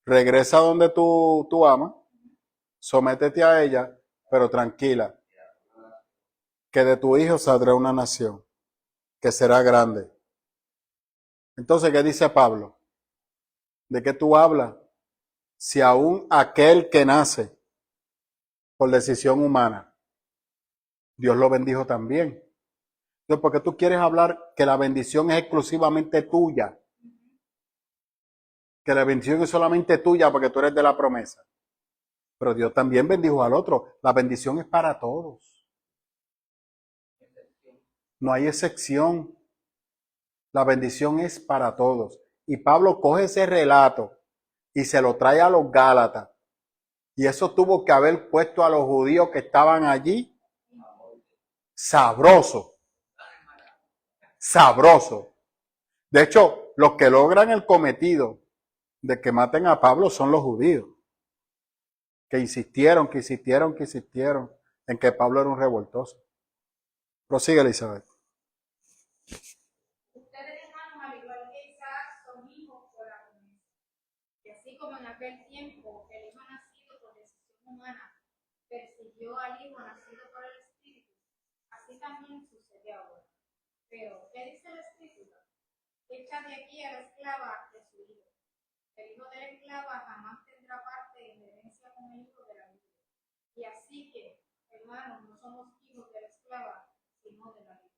Regresa donde tú amas, sométete a ella, pero tranquila, que de tu hijo saldrá una nación, que será grande. Entonces, ¿qué dice Pablo? ¿De qué tú hablas? Si aún aquel que nace por decisión humana, Dios lo bendijo también. Entonces, ¿por qué tú quieres hablar que la bendición es exclusivamente tuya? Que la bendición es solamente tuya porque tú eres de la promesa. Pero Dios también bendijo al otro. La bendición es para todos. No hay excepción. La bendición es para todos. Y Pablo coge ese relato y se lo trae a los Gálatas. Y eso tuvo que haber puesto a los judíos que estaban allí sabroso. Sabroso. De hecho, los que logran el cometido de que maten a Pablo son los judíos. Que insistieron en que Pablo era un revoltoso. Prosigue, Elizabeth. Ustedes, hermanos, al igual que Isaac, son hijos por la promesa. Y así como en aquel tiempo el hijo nacido por decisión humana persiguió al hijo nacido por el Espíritu, así también sucede ahora. Pero, ¿qué dice el Espíritu? Echa de aquí a la esclava de su hijo. El hijo de la esclava jamás tendrá parte en herencia con el hijo de la vida. Y así que, hermanos, no somos hijos de la esclava, sino de la vida.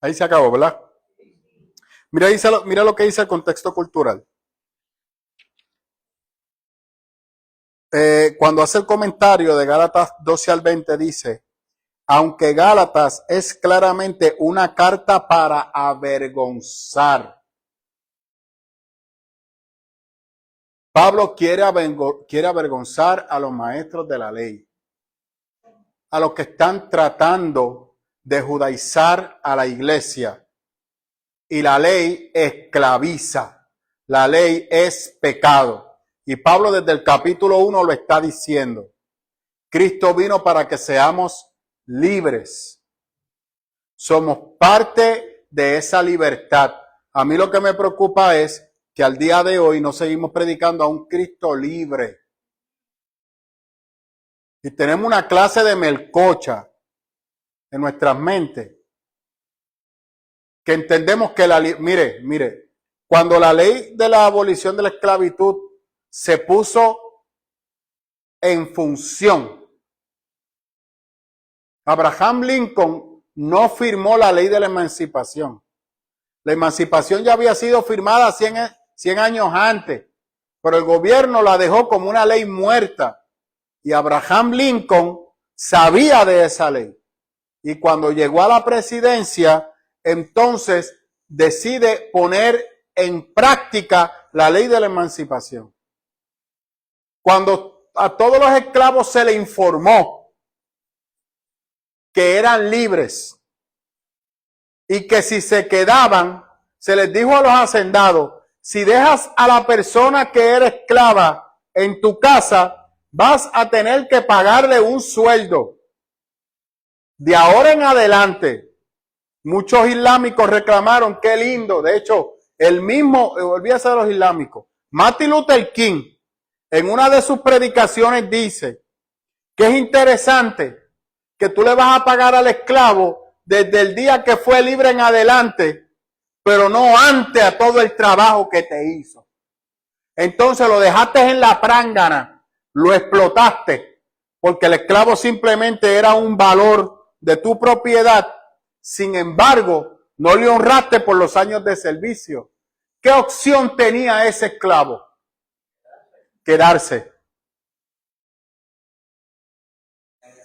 Ahí se acabó, ¿verdad? Mira lo que dice el contexto cultural. Cuando hace el comentario de Gálatas 12 al 20 dice, aunque Gálatas es claramente una carta para avergonzar. Pablo quiere avergonzar a los maestros de la ley, a los que están tratando de judaizar a la iglesia. Y la ley esclaviza, la ley es pecado. Y Pablo desde el capítulo 1 lo está diciendo. Cristo vino para que seamos libres. Somos parte de esa libertad. A mí lo que me preocupa es que al día de hoy no seguimos predicando a un Cristo libre. Y tenemos una clase de melcocha en nuestras mentes. Que entendemos que mire, cuando la ley de la abolición de la esclavitud se puso en función, Abraham Lincoln no firmó la ley de la emancipación. La emancipación ya había sido firmada 100 años antes, pero el gobierno la dejó como una ley muerta. Y Abraham Lincoln sabía de esa ley. Y cuando llegó a la presidencia, entonces decide poner en práctica la ley de la emancipación. Cuando a todos los esclavos se le informó que eran libres y que si se quedaban, se les dijo a los hacendados, si dejas a la persona que era esclava en tu casa, vas a tener que pagarle un sueldo. De ahora en adelante, muchos islámicos reclamaron, qué lindo. De hecho, el mismo, olvídate de los islámicos, Martin Luther King, en una de sus predicaciones dice que es interesante que tú le vas a pagar al esclavo desde el día que fue libre en adelante, pero no antes a todo el trabajo que te hizo. Entonces lo dejaste en la prángana, lo explotaste, porque el esclavo simplemente era un valor de tu propiedad. Sin embargo, no le honraste por los años de servicio. ¿Qué opción tenía ese esclavo? Quedarse.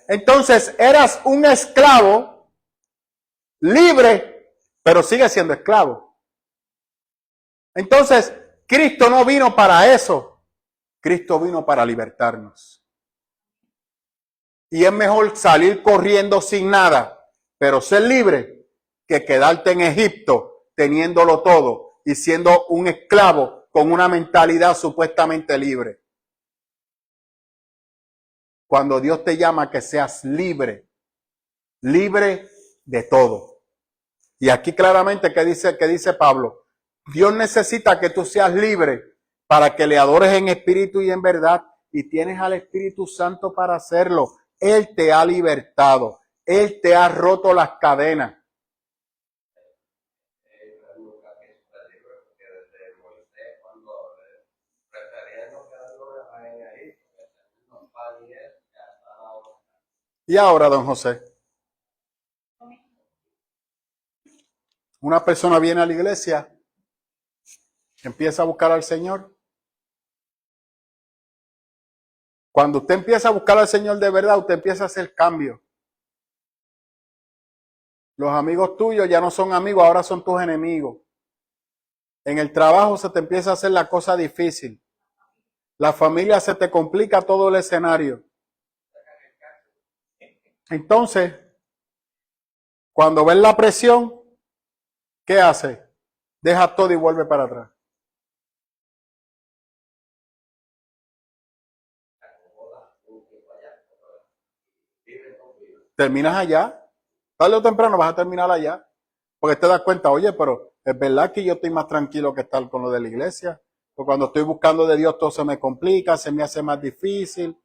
Entonces, eras un esclavo libre, pero sigue siendo esclavo. Entonces, Cristo no vino para eso. Cristo vino para libertarnos. Y es mejor salir corriendo sin nada, pero ser libre, que quedarte en Egipto teniéndolo todo y siendo un esclavo con una mentalidad supuestamente libre. Cuando Dios te llama a que seas libre, libre de todo. Y aquí claramente, ¿qué dice Pablo? Dios necesita que tú seas libre para que le adores en espíritu y en verdad. Y tienes al Espíritu Santo para hacerlo. Él te ha libertado. Él te ha roto las cadenas. Nunca pienso el libro, porque desde Moisés, cuando refiriendo que alguna vez en Egipto, que los pan y eso, ya está ahora. Y ahora, don José, una persona viene a la iglesia, empieza a buscar al Señor. Cuando usted empieza a buscar al Señor de verdad, usted empieza a hacer cambios. Los amigos tuyos ya no son amigos, ahora son tus enemigos. En el trabajo se te empieza a hacer la cosa difícil. La familia se te complica todo el escenario. Entonces, cuando ves la presión, ¿qué hace? Deja todo y vuelve para atrás. Terminas allá. Tarde o temprano vas a terminar allá. Porque te das cuenta, oye, pero es verdad que yo estoy más tranquilo que estar con lo de la iglesia. Porque cuando estoy buscando de Dios todo se me complica, se me hace más difícil.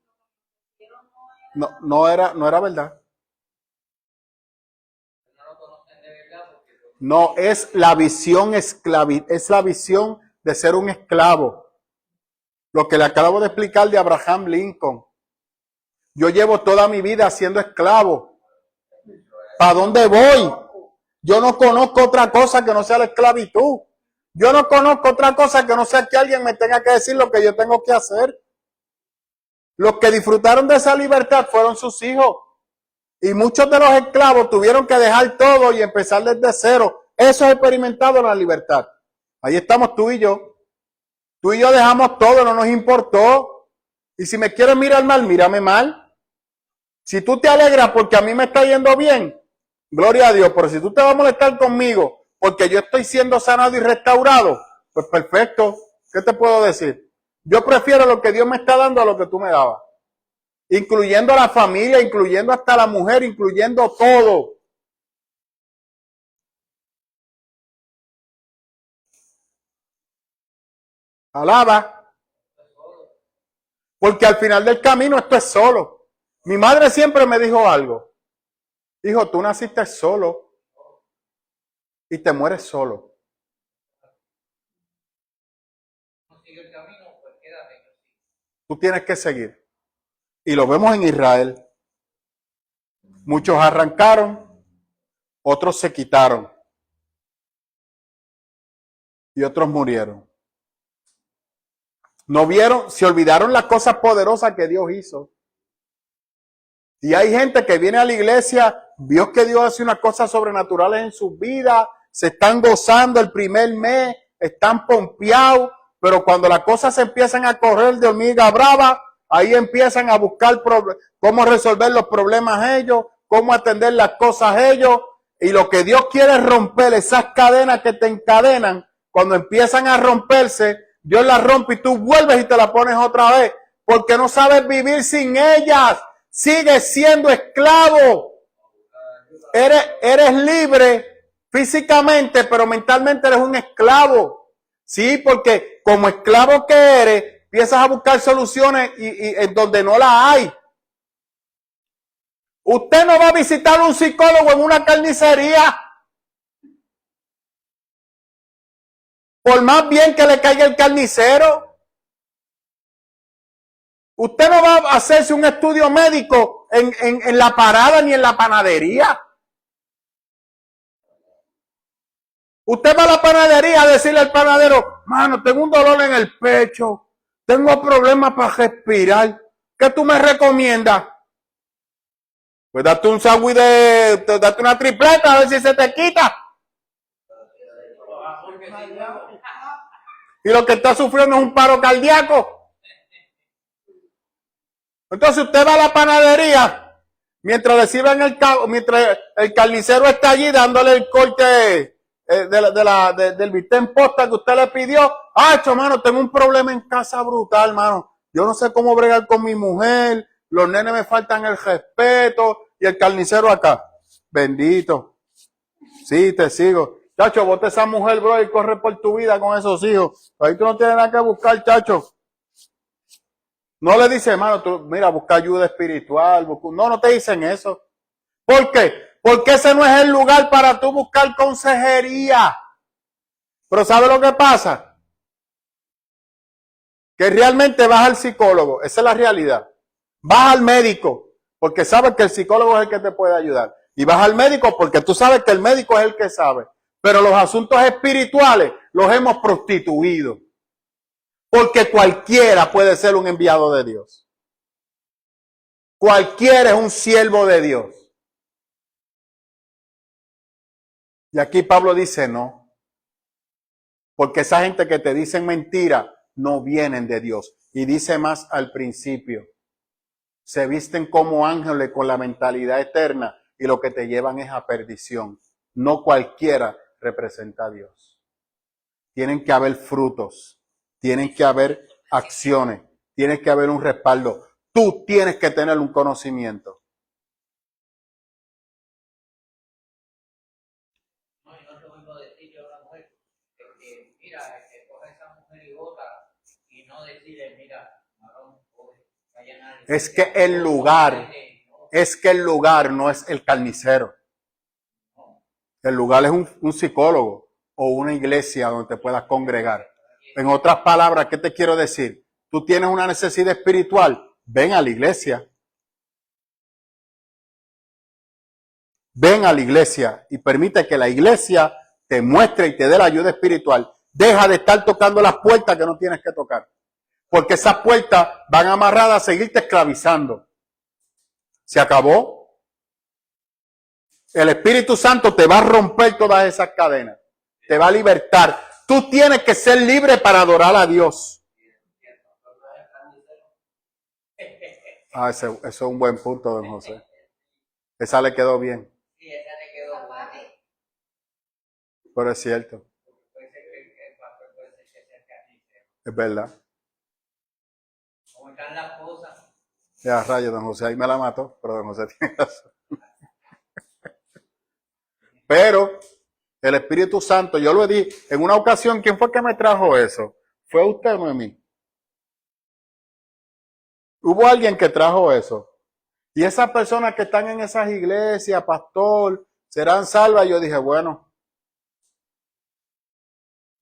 No era verdad. No, es la visión es la visión de ser un esclavo. Lo que le acabo de explicar de Abraham Lincoln. Yo llevo toda mi vida siendo esclavo. ¿Para dónde voy? Yo no conozco otra cosa que no sea la esclavitud. Yo no conozco otra cosa que no sea que alguien me tenga que decir lo que yo tengo que hacer. Los que disfrutaron de esa libertad fueron sus hijos. Y muchos de los esclavos tuvieron que dejar todo y empezar desde cero. Eso es experimentado la libertad. Ahí estamos tú y yo. Tú y yo dejamos todo, no nos importó. Y si me quieres mirar mal, mírame mal. Si tú te alegras porque a mí me está yendo bien, gloria a Dios. Pero si tú te vas a molestar conmigo porque yo estoy siendo sanado y restaurado, pues perfecto. ¿Qué te puedo decir? Yo prefiero lo que Dios me está dando a lo que tú me dabas. Incluyendo a la familia, incluyendo hasta la mujer, incluyendo todo. Alaba. Porque al final del camino esto es solo. Mi madre siempre me dijo algo. Hijo, tú naciste solo y te mueres solo. Tú tienes que seguir. Y lo vemos en Israel. Muchos arrancaron, otros se quitaron y otros murieron. No vieron, se olvidaron las cosas poderosas que Dios hizo. Y hay gente que viene a la iglesia, vio que Dios hace unas cosas sobrenaturales en sus vidas, se están gozando el primer mes, están pompeados, pero cuando las cosas se empiezan a correr de hormiga brava, ahí empiezan a buscar cómo resolver los problemas ellos, cómo atender las cosas ellos, y lo que Dios quiere es romper esas cadenas que te encadenan. Cuando empiezan a romperse, Dios las rompe y tú vuelves y te la pones otra vez, porque no sabes vivir sin ellas. Sigues siendo esclavo. Eres libre físicamente, pero mentalmente eres un esclavo. Sí, porque como esclavo que eres, empiezas a buscar soluciones y en donde no las hay. Usted no va a visitar a un psicólogo en una carnicería. Por más bien que le caiga el carnicero. Usted no va a hacerse un estudio médico en la parada ni en la panadería. Usted va a la panadería a decirle al panadero, mano, tengo un dolor en el pecho, tengo problemas para respirar. ¿Qué tú me recomiendas? Pues date un sándwich date una tripleta a ver si se te quita. Y lo que está sufriendo es un paro cardíaco. Entonces usted va a la panadería mientras el carnicero está allí dándole el corte del bistec posta que usted le pidió. Ah, hermano, tengo un problema en casa brutal, hermano. Yo no sé cómo bregar con mi mujer. Los nenes me faltan el respeto. Y el carnicero acá. Bendito. Sí, te sigo. Chacho, bote esa mujer, bro, y corre por tu vida con esos hijos. Ahí tú no tienes nada que buscar, chacho. No le dice, hermano, tú, mira, busca ayuda espiritual. No te dicen eso. ¿Por qué? Porque ese no es el lugar para tú buscar consejería. Pero ¿sabe lo que pasa? Que realmente vas al psicólogo. Esa es la realidad. Vas al médico porque sabes que el psicólogo es el que te puede ayudar. Y vas al médico porque tú sabes que el médico es el que sabe. Pero los asuntos espirituales los hemos prostituido. Porque cualquiera puede ser un enviado de Dios. Cualquiera es un siervo de Dios. Y aquí Pablo dice no. Porque esa gente que te dicen mentira no vienen de Dios. Y dice más al principio. Se visten como ángeles con la mentalidad eterna y lo que te llevan es a perdición. No cualquiera representa a Dios. Tienen que haber frutos, tienen que haber acciones, tiene que haber un respaldo. Tú tienes que tener un conocimiento. No, y no te oigo decirle a una mujer que mira, que coge esa mujer y vota y no decirle, mira, varón, vayan a... Es que el lugar no es el carnicero. El lugar es un psicólogo o una iglesia donde te puedas congregar. En otras palabras, ¿qué te quiero decir? Tú tienes una necesidad espiritual, ven a la iglesia. Ven a la iglesia y permite que la iglesia te muestre y te dé la ayuda espiritual. Deja de estar tocando las puertas que no tienes que tocar. Porque esas puertas van amarradas a seguirte esclavizando. ¿Se acabó? El Espíritu Santo te va a romper todas esas cadenas. Te va a libertar. Tú tienes que ser libre para adorar a Dios. Ah, eso es un buen punto, don José. Esa le quedó bien. Sí, esa le quedó buena. Pero es cierto. Puede ser que el pastor puede ser que sea carnicero. Es verdad. ¿Cómo están las cosas? Ya, rayo, don José, ahí me la mató, pero don José tiene razón. Pero el Espíritu Santo, yo lo dije en una ocasión, ¿quién fue que me trajo eso? ¿Fue usted o no a mí? Hubo alguien que trajo eso. Y esas personas que están en esas iglesias, pastor, serán salvas. Yo dije, bueno,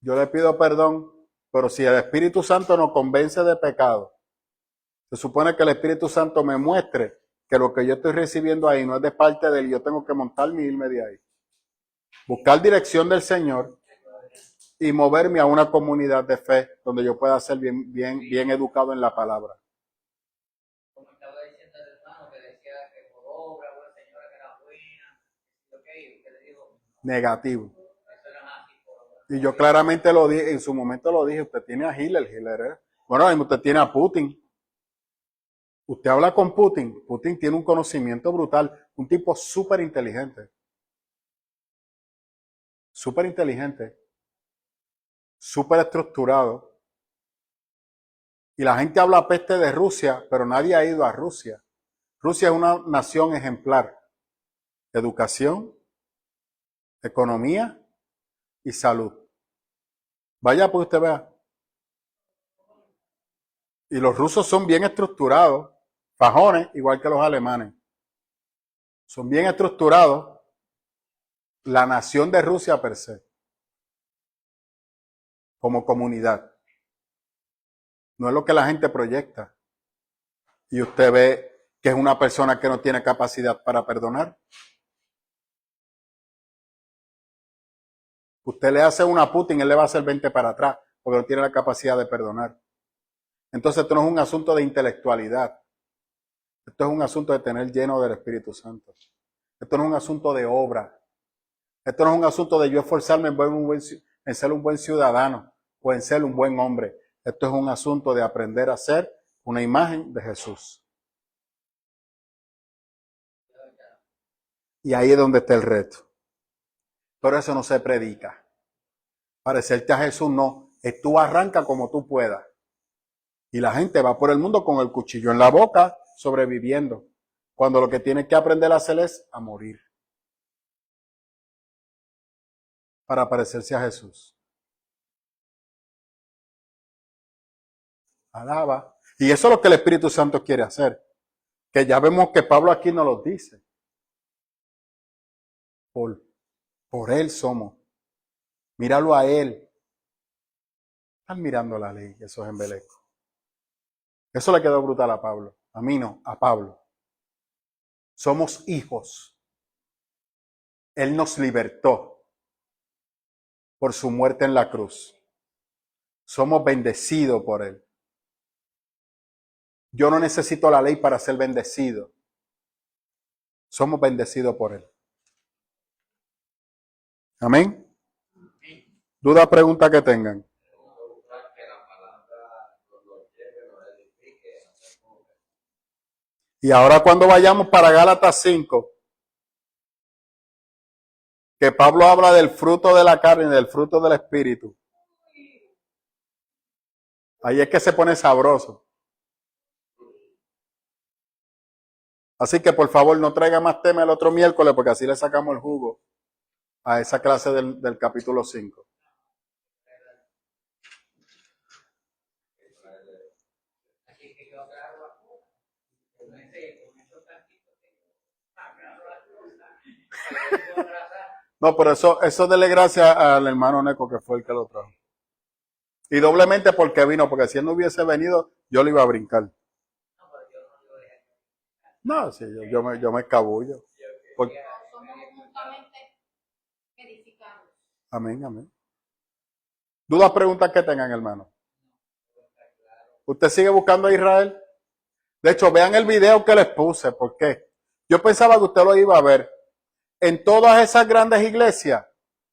yo le pido perdón, pero si el Espíritu Santo nos convence de pecado, se supone que el Espíritu Santo me muestre que lo que yo estoy recibiendo ahí no es de parte de él, yo tengo que montarme y irme de ahí. Buscar dirección del Señor y moverme a una comunidad de fe donde yo pueda ser bien educado en la palabra. Como estaba diciendo el hermano que decía que por obra, una señora que era buena, okay, usted le dijo, Negativo. eso era más así por obra. Y yo claramente lo dije, en su momento lo dije, usted tiene a Hitler, bueno, usted tiene a Putin. Usted habla con Putin, Putin tiene un conocimiento brutal, un tipo súper inteligente, súper estructurado. Y la gente habla peste de Rusia, pero nadie ha ido a Rusia. Rusia es una nación ejemplar. Educación, economía y salud. Vaya pues usted vea. Y los rusos son bien estructurados, fajones, igual que los alemanes. Son bien estructurados. La nación de Rusia per se. Como comunidad. No es lo que la gente proyecta. Y usted ve que es una persona que no tiene capacidad para perdonar. Usted le hace una a Putin, él le va a hacer 20 para atrás, porque no tiene la capacidad de perdonar. Entonces esto no es un asunto de intelectualidad. Esto es un asunto de tener lleno del Espíritu Santo. Esto no es un asunto de obra. Esto no es un asunto de yo esforzarme en ser un buen ciudadano o en ser un buen hombre. Esto es un asunto de aprender a ser una imagen de Jesús. Y ahí es donde está el reto. pero eso no se predica. Parecerte a Jesús no, es tú arranca como tú puedas. Y la gente va por el mundo con el cuchillo en la boca, sobreviviendo, cuando lo que tiene que aprender a hacer es a morir para parecerse a Jesús. Alaba. Y eso es lo que el Espíritu Santo quiere hacer. Que ya vemos que Pablo aquí nos lo dice. Por Él somos. Míralo a Él. Están mirando la ley, eso es embeleco. Eso le quedó brutal a Pablo. A mí no, a Pablo. Somos hijos. Él nos libertó por su muerte en la cruz. Somos bendecidos por Él. Yo no necesito la ley para ser bendecido. Somos bendecidos por Él. Amén. ¿Duda, pregunta que tengan? Y ahora cuando vayamos para Gálatas 5, que Pablo habla del fruto de la carne y del fruto del espíritu. Ahí es que se pone sabroso. Así que por favor no traiga más tema el otro miércoles porque así le sacamos el jugo a esa clase del capítulo 5. Así que yo agarro la cosa, con esos tantitos que agarro la cosa, No, pero eso dele gracias al hermano Neco que fue el que lo trajo. Y doblemente porque vino, porque si él no hubiese venido, yo le iba a brincar. no, pero yo no lo dejé. No, sí, yo me escabullo. Porque, Somos mutuamente edificados. amén, amén. ¿Dudas, preguntas que tengan, hermano? ¿Usted sigue buscando a Israel? De hecho, vean el video que les puse. ¿Por qué? Yo pensaba que usted lo iba a ver. En todas esas grandes iglesias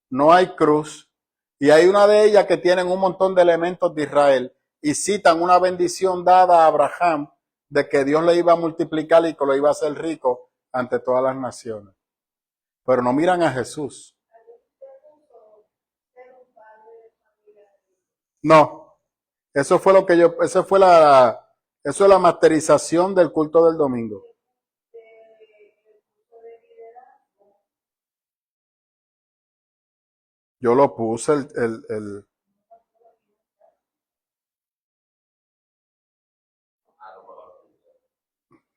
no hay cruz. Y hay una de ellas que tienen un montón de elementos de Israel. Y citan una bendición dada a Abraham de que Dios le iba a multiplicar y que lo iba a hacer rico ante todas las naciones. Pero no miran a Jesús. No, eso fue lo que eso es la masterización del culto del domingo. Yo lo puse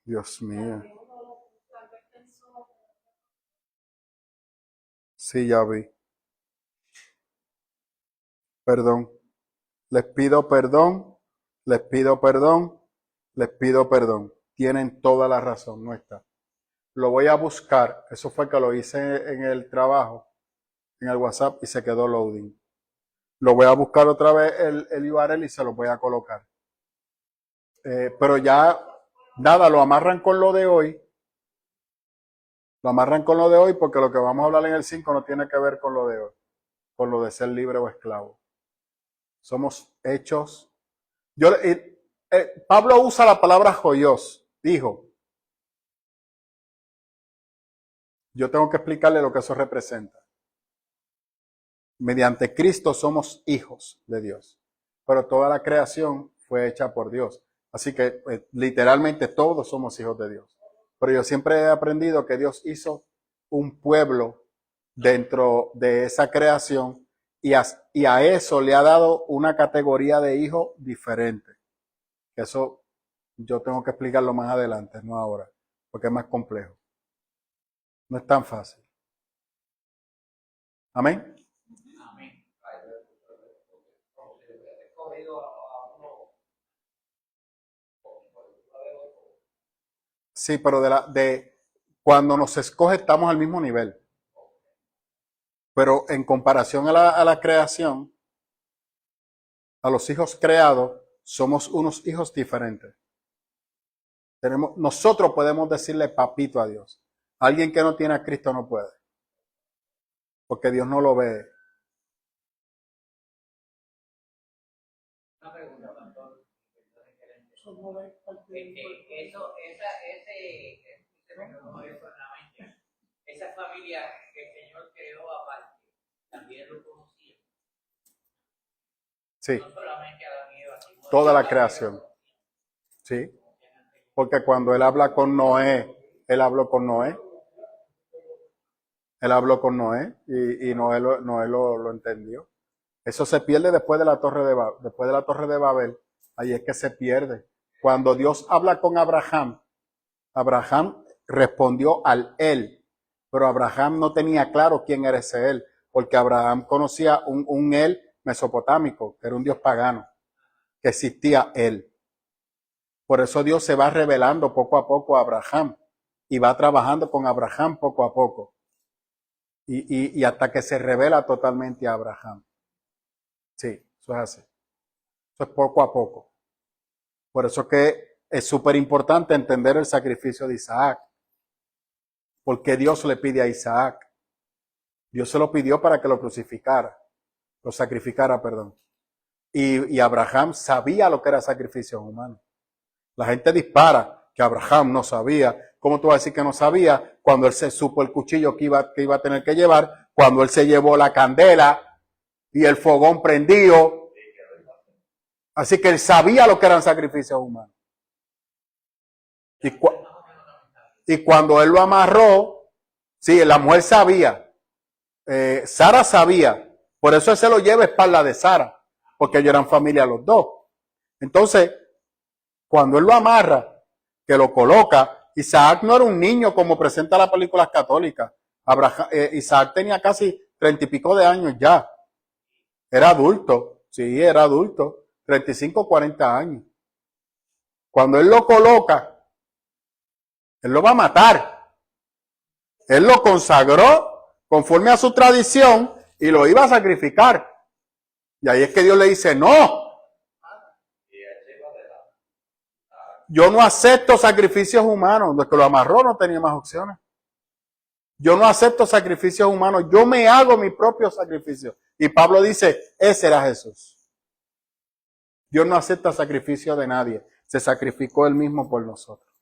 Dios mío. Sí, ya vi. Perdón. Les pido perdón, les pido perdón, les pido perdón. Tienen toda la razón, no está. Lo voy a buscar. Eso fue que lo hice en el trabajo, en el WhatsApp, y se quedó loading. Lo voy a buscar otra vez el URL y se lo voy a colocar. Pero ya, nada, lo amarran con lo de hoy. Lo amarran con lo de hoy porque lo que vamos a hablar en el 5 no tiene que ver con lo de hoy, con lo de ser libre o esclavo. Somos hechos. Pablo usa la palabra joyos. Dijo, yo tengo que explicarle lo que eso representa. Mediante Cristo somos hijos de Dios, pero toda la creación fue hecha por Dios. Así que literalmente todos somos hijos de Dios. Pero yo siempre he aprendido que Dios hizo un pueblo dentro de esa creación y a eso le ha dado una categoría de hijo diferente. Eso yo tengo que explicarlo más adelante, no ahora, porque es más complejo. No es tan fácil. Amén. Amén. He cogido a uno. Sí, pero de cuando nos escoge estamos al mismo nivel. Pero en comparación a la creación, a los hijos creados, somos unos hijos diferentes. Nosotros podemos decirle papito a Dios. Alguien que no tiene a Cristo no puede. Porque Dios no lo ve. Una pregunta, pastor. Esa familia que el Señor creó aparte, también lo conocían. Sí, No solamente a Adán y Eva, sino a toda la toda creación. Sí, porque cuando él habla con Noé, él habló con Noé. Él habló con Noé y Noé lo entendió. Eso se pierde después de la Torre de Babel. Después de la Torre de Babel, ahí es que se pierde. Cuando Dios habla con Abraham, Abraham respondió al él, pero Abraham no tenía claro quién era ese él, porque Abraham conocía un él mesopotámico, que era un dios pagano, que existía él. Por eso Dios se va revelando poco a poco a Abraham y va trabajando con Abraham poco a poco. Y hasta que se revela totalmente a Abraham. Sí, eso es así. Eso es poco a poco. Por eso que es súper importante entender el sacrificio de Isaac. Porque Dios le pide a Isaac. Dios se lo pidió para que lo crucificara. Lo sacrificara, perdón. Y Abraham sabía lo que era sacrificio humano. La gente dispara que Abraham no sabía. ¿Cómo tú vas a decir que no sabía? Cuando él se supo el cuchillo que iba a tener que llevar, cuando él se llevó la candela y el fogón prendido. Así que él sabía lo que eran sacrificios humanos. Y cuando él lo amarró, sí, la mujer sabía. Sara sabía. Por eso él se lo lleva a espalda de Sara, porque ellos eran familia los dos. Entonces, cuando él lo amarra, que lo coloca, Isaac no era un niño como presenta las películas católicas. Isaac tenía casi 30 y pico de años ya. Era adulto, sí, era adulto, 35, 40 años. Cuando él lo coloca, él lo va a matar. Él lo consagró conforme a su tradición y lo iba a sacrificar. Y ahí es que Dios le dice, no. Yo no acepto sacrificios humanos. Desde que lo amarró no tenía más opciones. Yo no acepto sacrificios humanos. Yo me hago mi propio sacrificio. Y Pablo dice, ese era Jesús. Dios no acepta sacrificio de nadie. Se sacrificó él mismo por nosotros.